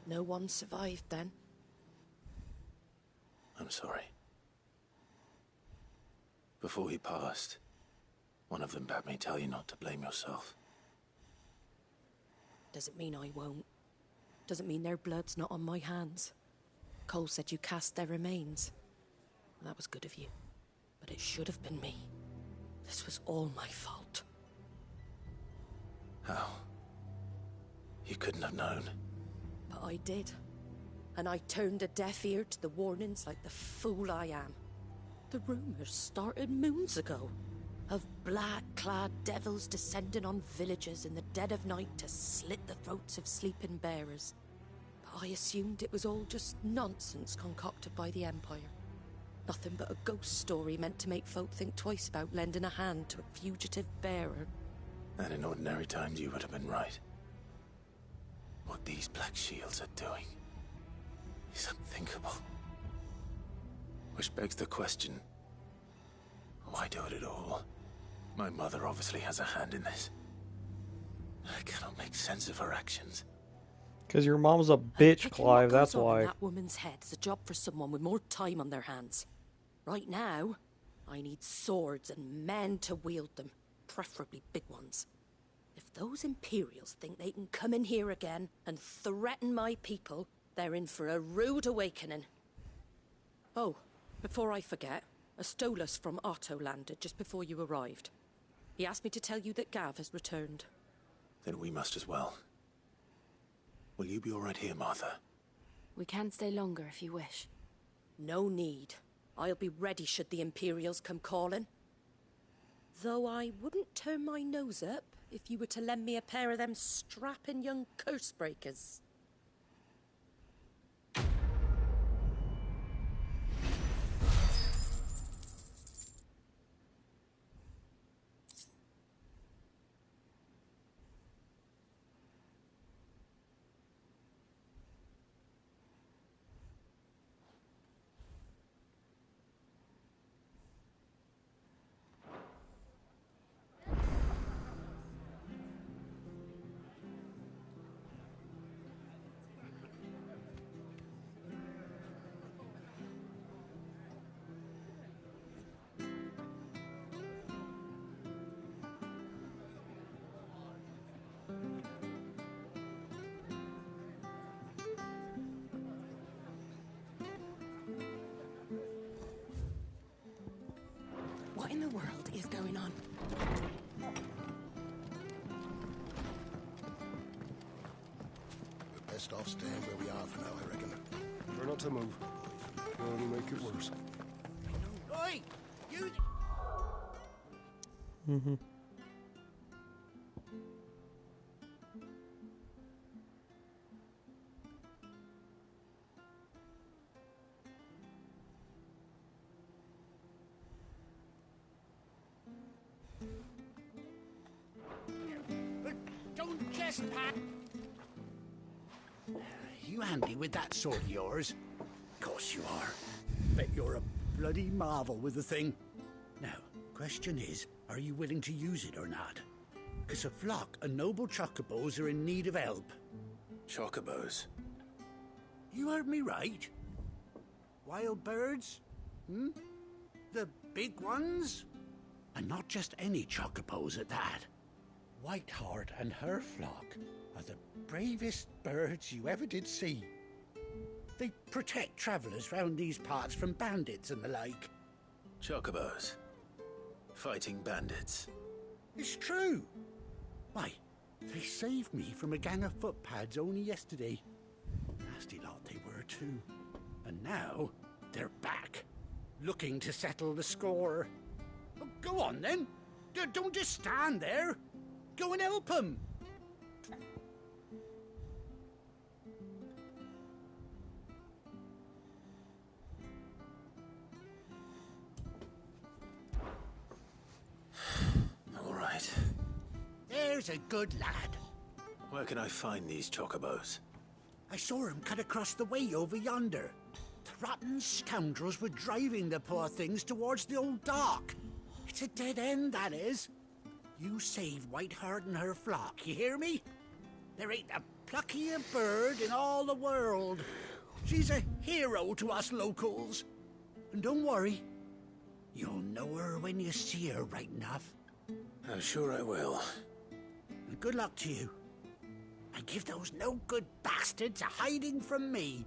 No one survived then? I'm sorry. Before he passed, one of them bade me tell you not to blame yourself. Doesn't mean I won't. Doesn't mean their blood's not on my hands. Cole said you cast their remains. That was good of you. But it should have been me. This was all my fault. How? You couldn't have known. But I did. And I turned a deaf ear to the warnings like the fool I am. The rumors started moons ago. Of black-clad devils descending on villages in the dead of night to slit the throats of sleeping bearers. I assumed it was all just nonsense concocted by the Empire. Nothing but a ghost story meant to make folk think twice about lending a hand to a fugitive bearer. And in ordinary times you would have been right. What these Black Shields are doing is unthinkable. Which begs the question, why do it at all? My mother obviously has a hand in this. I cannot make sense of her actions. Because your mom's a bitch, Clive, that's What goes on in why. that woman's head is a job for someone with more time on their hands. Right now, I need swords and men to wield them, preferably big ones. If those Imperials think they can come in here again and threaten my people, they're in for a rude awakening. Oh, before I forget, a Stolas from Otto landed just before you arrived. He asked me to tell you that Gav has returned. Then we must as well. Will you be all right here, Martha? We can stay longer if you wish. No need. I'll be ready should the Imperials come calling. Though I wouldn't turn my nose up if you were to lend me a pair of them strapping young curse breakers. What in the world is going on? We're best off staying where we are for now, I reckon. Try not to move. It'll only make it worse. Oi! You... Mm-hmm. Don't just pat. You handy with that sword of yours? Of course you are. Bet you're a bloody marvel with the thing. Now, question is, are you willing to use it or not? Because a flock of noble chocobos are in need of help. Chocobos? You heard me right. Wild birds? Hmm? The big ones? And not just any chocobos at that. Whiteheart and her flock are the bravest birds you ever did see. They protect travellers round these parts from bandits and the like. Chocobos? Fighting bandits? It's true. Why, they saved me from a gang of footpads only yesterday. Nasty lot they were too. And now they're back, looking to settle the score. Oh, go on then. Don't just stand there. Go and help them. All right. There's a good lad. Where can I find these chocobos? I saw him cut across the way over yonder. The rotten scoundrels were driving the poor things towards the old dock. It's a dead end, that is. You save Whiteheart and her flock, you hear me? There ain't a pluckier bird in all the world. She's a hero to us locals. And don't worry, you'll know her when you see her right enough. I'm sure I will. And good luck to you. And give those no-good bastards a hiding from me.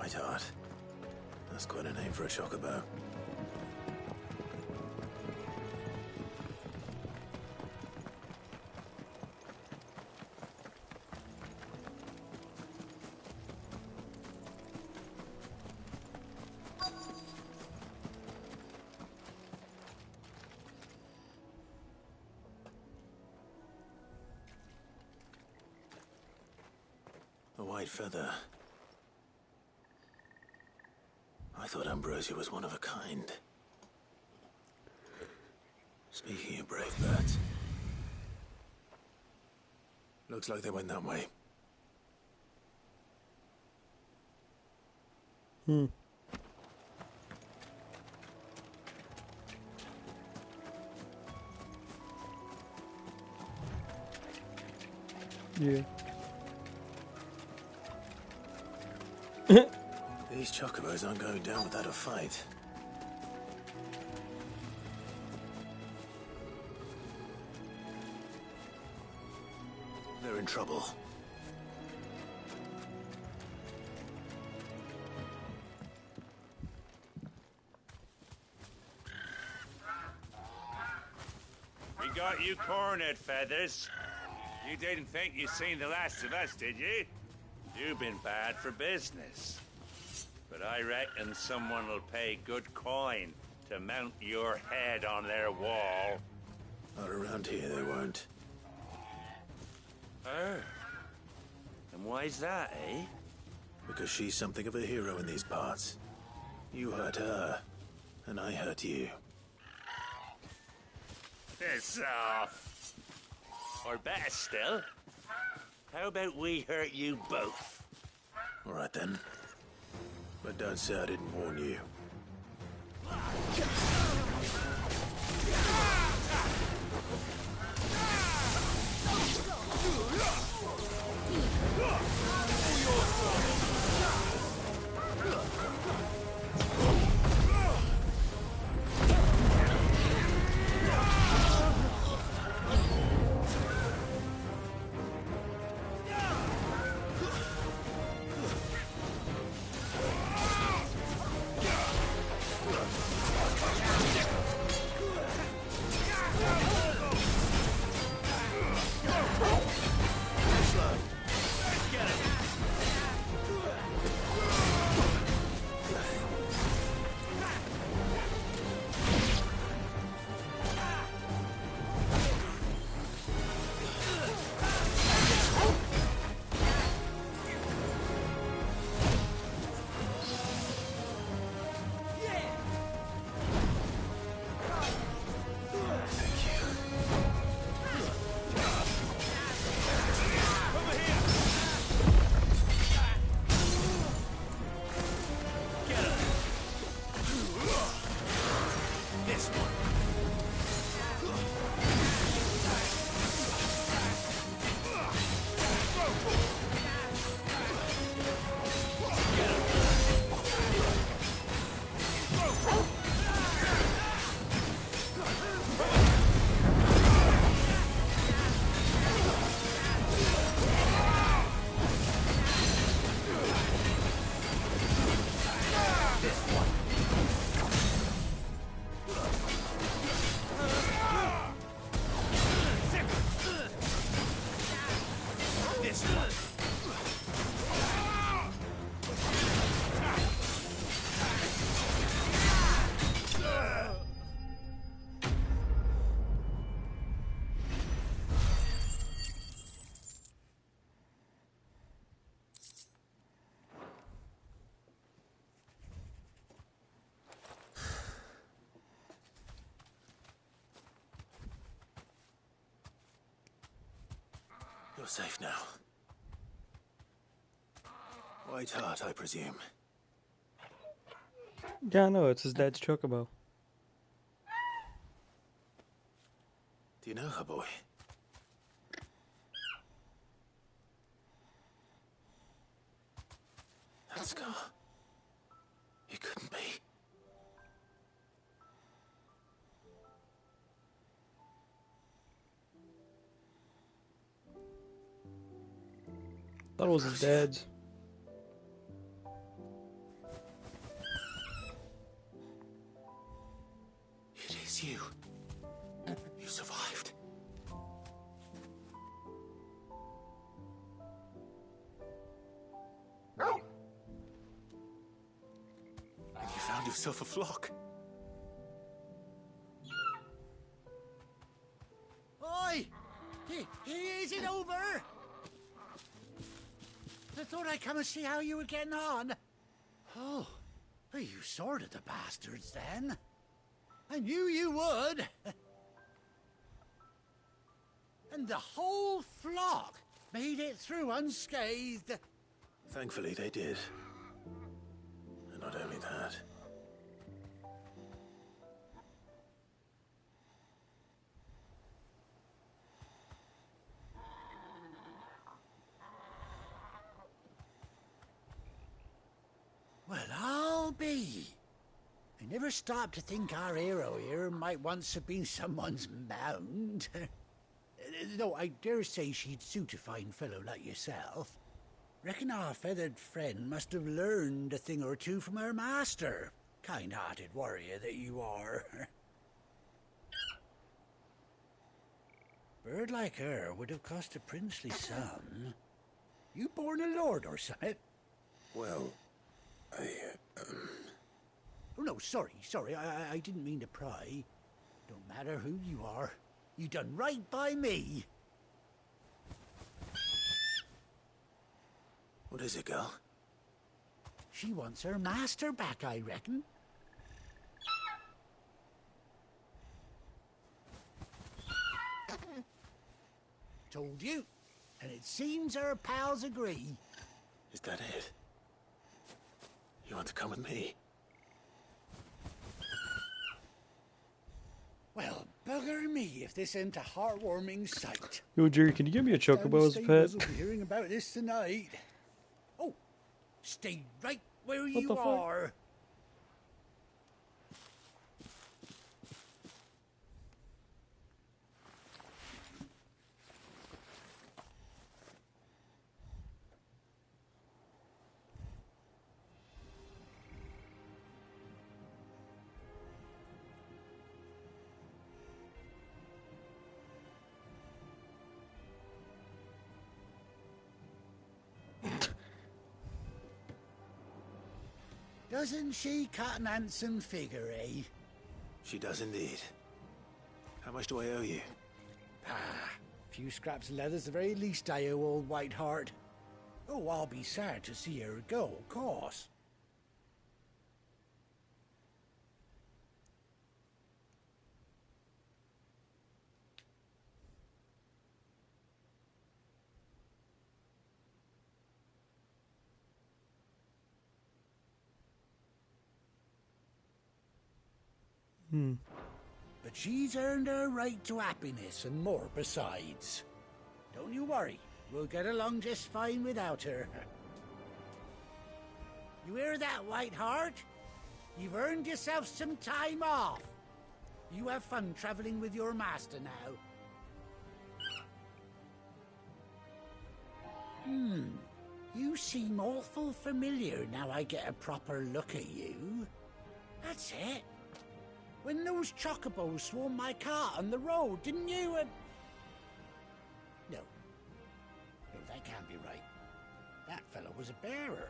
White Hart. That's quite a name for a chocobo. A white feather. I thought Ambrosia was one of a kind. Speaking of brave birds, looks like they went that way. Hmm. Yeah. These chocobos aren't going down without a fight. They're in trouble. We got you cornered, Feathers. You didn't think you'd seen the last of us, did you? You've been bad for business. But I reckon someone will pay good coin to mount your head on their wall. Not around here, they won't. Oh. And why's that, eh? Because she's something of a hero in these parts. You hurt her, and I hurt you. Piss off. Or better still, how about we hurt you both? All right then. But don't say I didn't warn you. You're safe now. White Hart, I presume. Yeah, I know, it's his dad's chocobo. Do you know her, boy? That scar. It couldn't be. Thought it was his dad's. It's you. You survived. And you found yourself a flock. Oi! Is it over? I thought I'd come and see how you were getting on. Oh, well, you sorted the bastards then. I knew you would. And the whole flock made it through unscathed. Thankfully, they did. And not only that. Well, I'll be. I never stopped to think our hero here might once have been someone's mount. Though I dare say she'd suit a fine fellow like yourself. Reckon our feathered friend must have learned a thing or two from her master. Kind-hearted warrior that you are. Bird like her would have cost a princely sum. You born a lord or something? Well, Oh, no, sorry. I didn't mean to pry. Don't matter who you are. You done right by me. what is it, girl? She wants her master back, I reckon. Told you. And it seems her pals agree. Is that it? You want to come with me? Well, bugger me if this ain't a heartwarming sight. Yo, Jerry, can you give me a chocobo as a pet? We'll be hearing about this tonight. Oh, stay right where What you the fuck? are. Doesn't she cut an handsome figure, eh? She does indeed. How much do I owe you? Ah, a few scraps of leather's the very least I owe old Whiteheart. Oh, I'll be sad to see her go, of course. But she's earned her right to happiness and more besides. Don't you worry, we'll get along just fine without her. You hear that, Whiteheart? You've earned yourself some time off. You have fun traveling with your master now. You seem awful familiar now I get a proper look at you. That's it. When those chocobos swarmed my cart on the road, didn't you? No, that can't be right. That fellow was a bearer.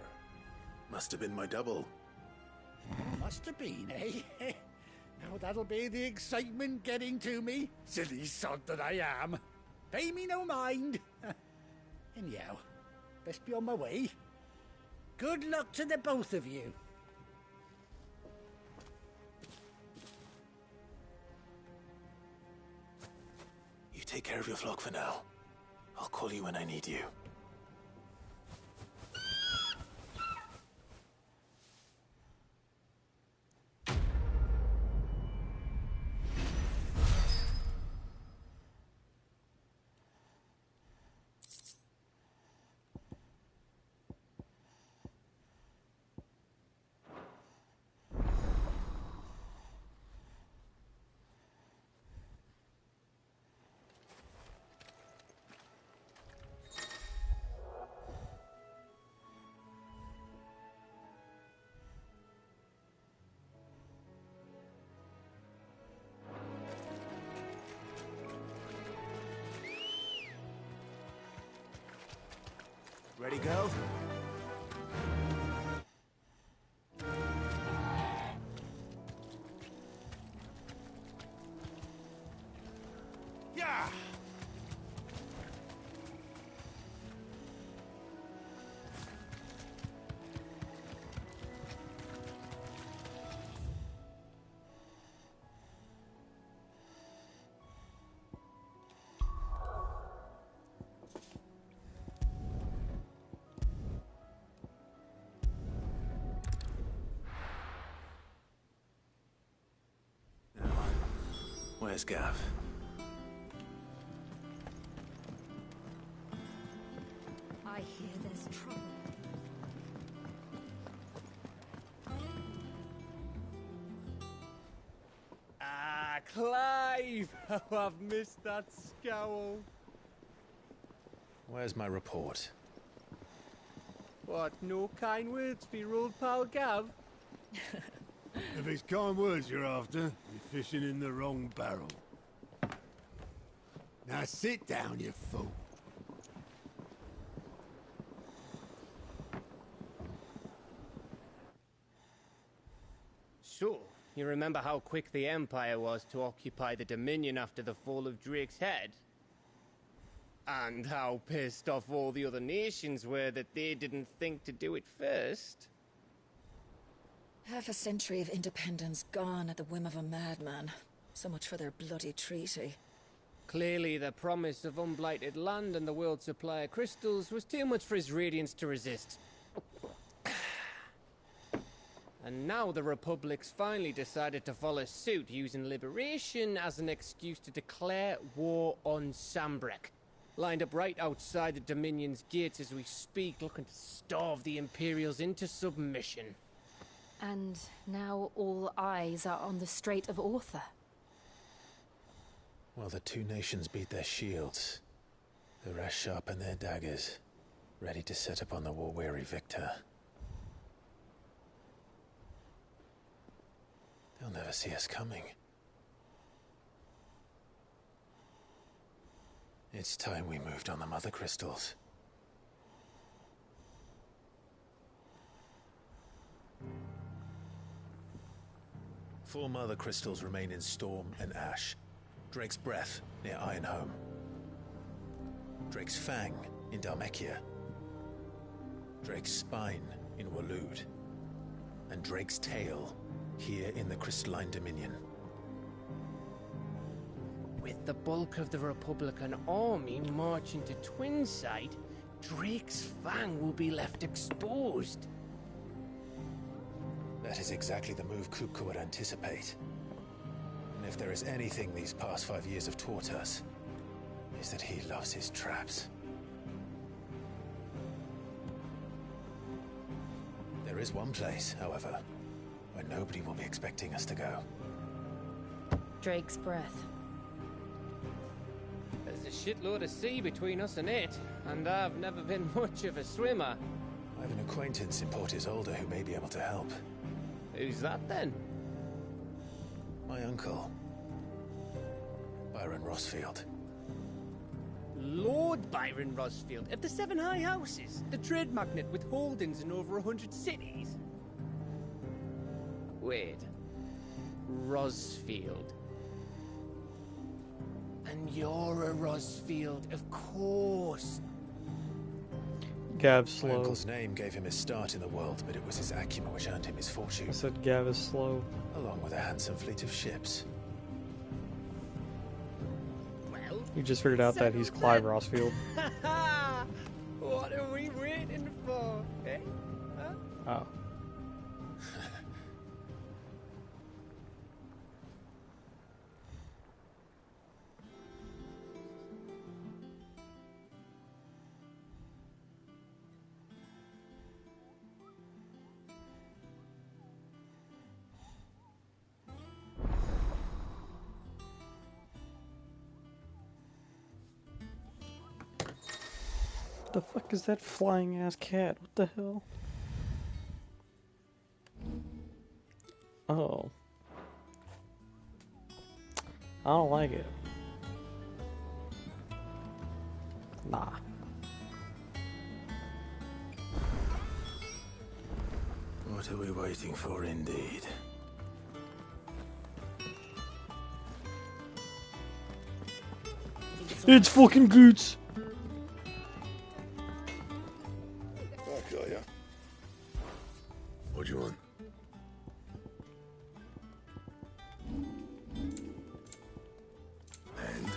Must have been my double. Must have been, eh? Now that'll be the excitement getting to me. Silly sod that I am. Pay me no mind. Anyhow, best be on my way. Good luck to the both of you. You take care of your flock for now. I'll call you when I need you. Ready, girl? Yeah! Where's Gav? I hear there's trouble. Ah, Clive! Oh, I've missed that scowl. Where's my report? What, no kind words for your old pal Gav? If it's kind words you're after, you're fishing in the wrong barrel. Now sit down, you fool. So, you remember how quick the Empire was to occupy the Dominion after the fall of Drake's head? And how pissed off all the other nations were that they didn't think to do it first? Half a century of independence gone at the whim of a madman. So much for their bloody treaty. Clearly, the promise of unblighted land and the world's supply of crystals was too much for his radiance to resist. And now the Republic's finally decided to follow suit, using liberation as an excuse to declare war on Sambrek. Lined up right outside the Dominion's gates as we speak, looking to starve the Imperials into submission. And now all eyes are on the Strait of Author. Well, the two nations beat their shields. The rest sharpen their daggers, ready to set upon the war-weary victor. They'll never see us coming. It's time we moved on the mother crystals. Four mother crystals remain in Storm and Ash. Drake's Breath near Ironhome. Drake's Fang in Dhalmekia. Drake's Spine in Waloed. And Drake's Tail here in the Crystalline Dominion. With the bulk of the Republican army marching to Twinside, Drake's Fang will be left exposed. That is exactly the move Kupka would anticipate. And if there is anything these past 5 years have taught us, is that he loves his traps. There is one place, however, where nobody will be expecting us to go. Drake's Breath. There's a shitload of sea between us and it, and I've never been much of a swimmer. I have an acquaintance in Port Isolde who may be able to help. Who's that then? My uncle, Byron Rosfield. Lord Byron Rosfield of the Seven High Houses, the trade magnate with holdings in over 100 cities. Wait, Rosfield. And you're a Rosfield, of course. Gav's My slow. uncle's name gave him his start in the world, but it was his acumen which earned him his fortune. I said Gav is slow. Along with a handsome fleet of ships. Well, You just figured out that he's Clive Rossfield. what are we waiting for, eh? Huh? Oh. The fuck is that flying ass cat? What the hell? Oh. I don't like it. Nah. What are we waiting for, indeed? It's fucking Goots. I got ya. What do you want? And?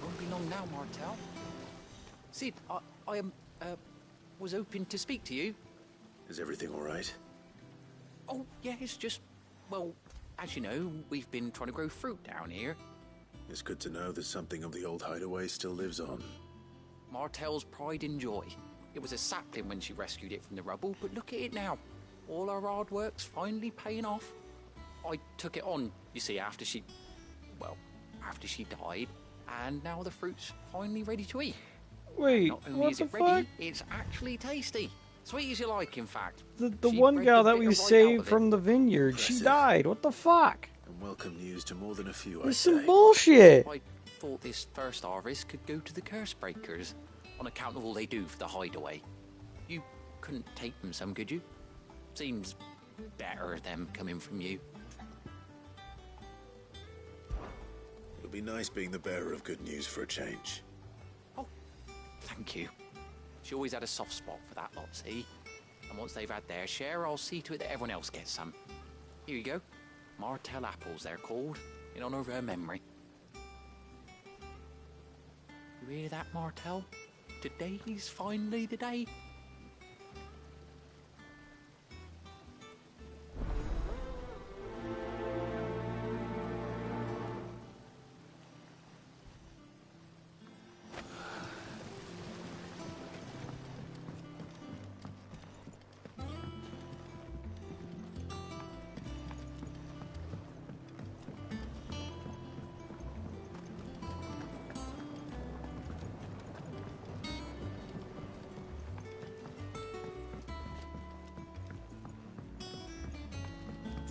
Won't be long now, Martel. Sid, I was hoping to speak to you. Is everything all right? Oh, yeah, it's just, well, as you know, we've been trying to grow fruit down here. It's good to know that something of the old hideaway still lives on. Martel's pride and joy. It was a sapling when she rescued it from the rubble, but look at it now. All our hard work's finally paying off. I took it on, you see, after she died, and now the fruit's finally ready to eat. Wait, not only what is the it fuck? ready, it's actually tasty. Sweet as you like, in fact. The She one bred gal the that we bitter right out saved of it. from the vineyard, she Impressive. died. What the fuck? And welcome news to more than a few, I This is say. some bullshit. I thought this first harvest could go to the curse breakers, on account of all they do for the hideaway. You couldn't take them some, could you? Seems better them coming from you. It'll be nice being the bearer of good news for a change. Thank you. She always had a soft spot for that lot, see? And once they've had their share, I'll see to it that everyone else gets some. Here you go. Martel apples, they're called, in honor of her memory. You hear that, Martel? Today's finally the day.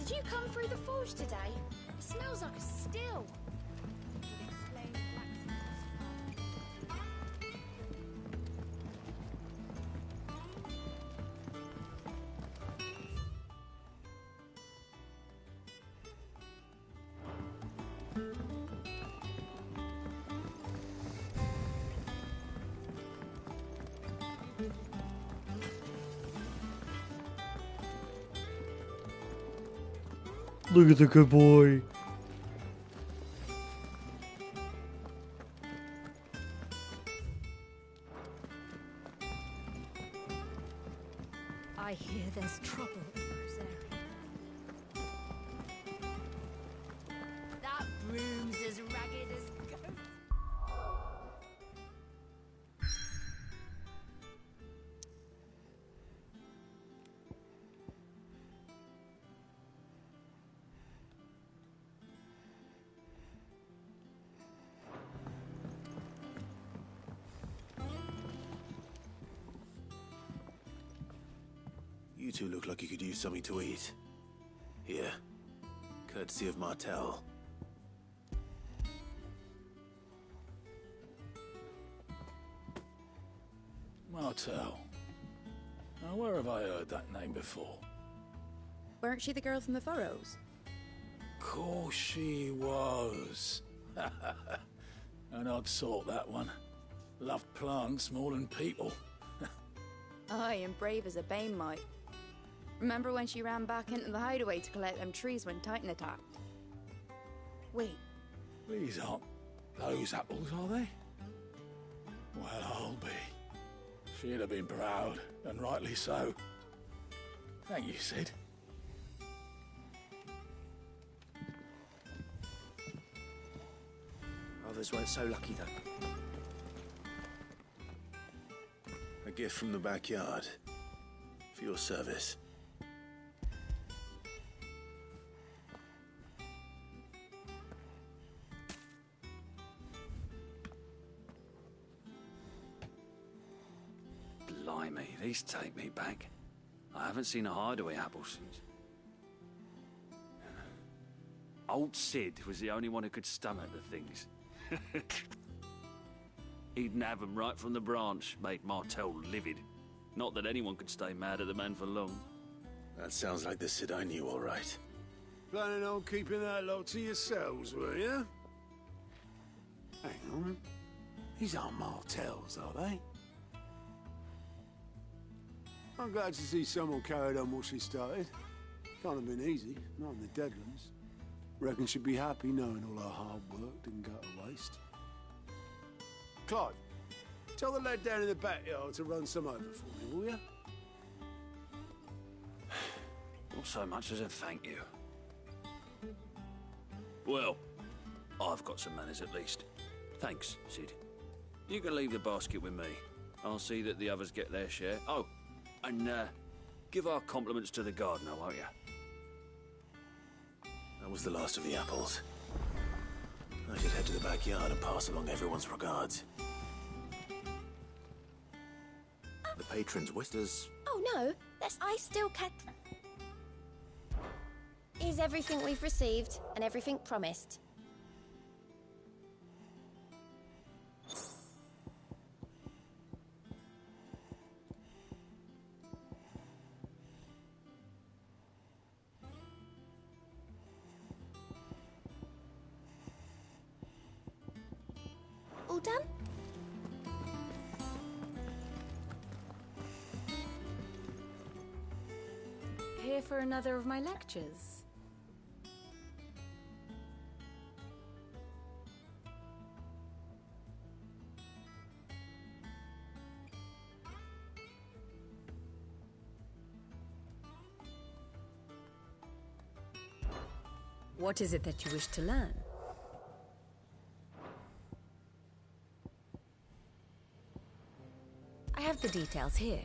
Did you come through the forge today? It smells like a still. Look at the good boy. I hear there's trouble in Rosaria. two look like you could use something to eat. Here. Courtesy of Martel. Martel. Now, where have I heard that name before? Weren't she the girl from the Furrows? Course she was. An odd sort, that one. Loved plants more than people. Aye, and brave as a bane might. Remember when she ran back into the hideaway to collect them trees when Titan attacked? Wait. These aren't those apples, are they? Well, I'll be. She'd have been proud, and rightly so. Thank you, Sid. Others weren't so lucky, though. A gift from the backyard. For your service. Blimey, these take me back. I haven't seen a hideaway apple since. Old Sid was the only one who could stomach the things. He'd nab 'em right from the branch, made Martel livid. Not that anyone could stay mad at the man for long. That sounds like the Sid I knew, all right. Planning on keeping that lot to yourselves, were you? Hang on. These aren't Martels, are they? I'm glad to see someone carried on what she started. Can't have been easy, not in the Deadlands. Reckon she'd be happy knowing all her hard work didn't go to waste. Clive, tell the lad down in the backyard to run some over for me, will you? Not so much as a thank you. Well, I've got some manners at least. Thanks, Sid. You can leave the basket with me. I'll see that the others get their share. Oh, and give our compliments to the gardener, won't you? That was the last of the apples. I should head to the backyard and pass along everyone's regards. The patron's whisters. Oh no, I still can't. Is everything we've received and everything promised? All done? Here for another of my lectures? What is it that you wish to learn? I have the details here.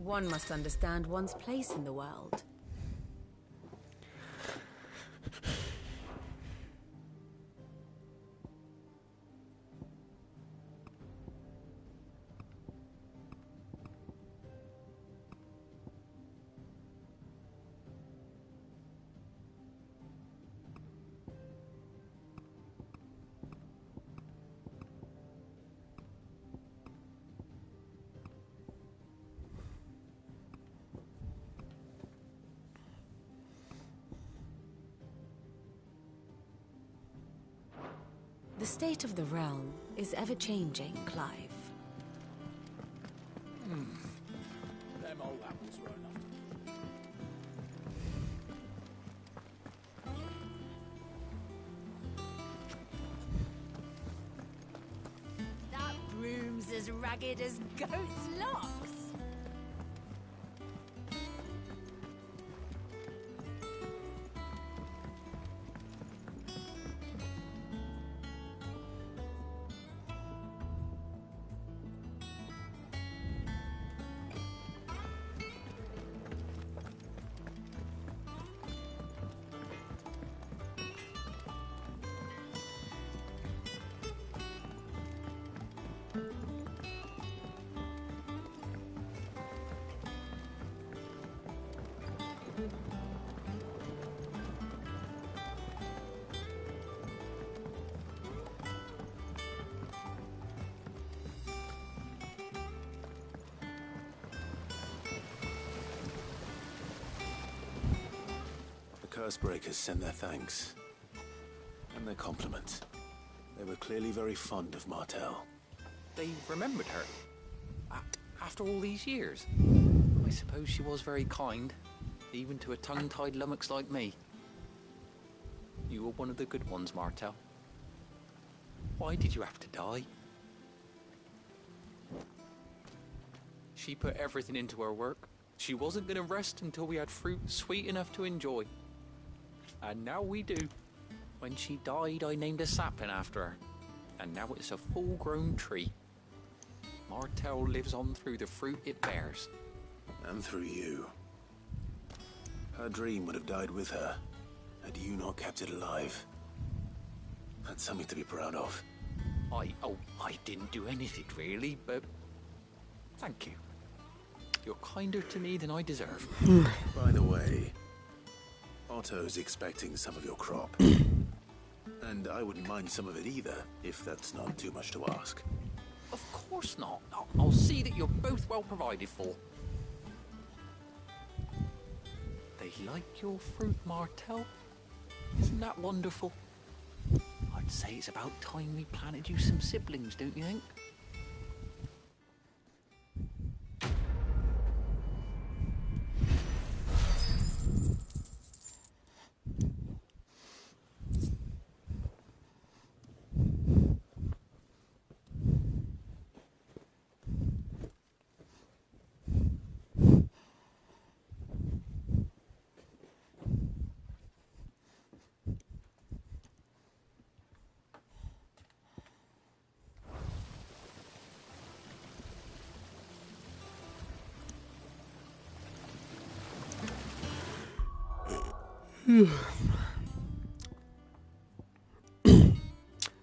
One must understand one's place in the world. The state of the realm is ever-changing, Clive. Them old apples were enough. That broom's as ragged as goat's locks. Cursebreakers sent their thanks. And their compliments. They were clearly very fond of Martel. They remembered her. After all these years. I suppose she was very kind, even to a tongue-tied lummox like me. You were one of the good ones, Martel. Why did you have to die? She put everything into her work. She wasn't going to rest until we had fruit sweet enough to enjoy. And now we do. When she died, I named a sapling after her. And now it's a full-grown tree. Martel lives on through the fruit it bears. And through you. Her dream would have died with her, had you not kept it alive. That's something to be proud of. I didn't do anything really, but thank you. You're kinder to me than I deserve. By the way, Otto's expecting some of your crop. And I wouldn't mind some of it either, if that's not too much to ask. Of course not. I'll see that you're both well provided for. They like your fruit, Martel. Isn't that wonderful? I'd say it's about time we planted you some siblings, don't you think?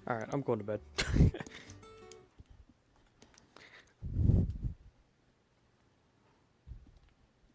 Alright, I'm going to bed.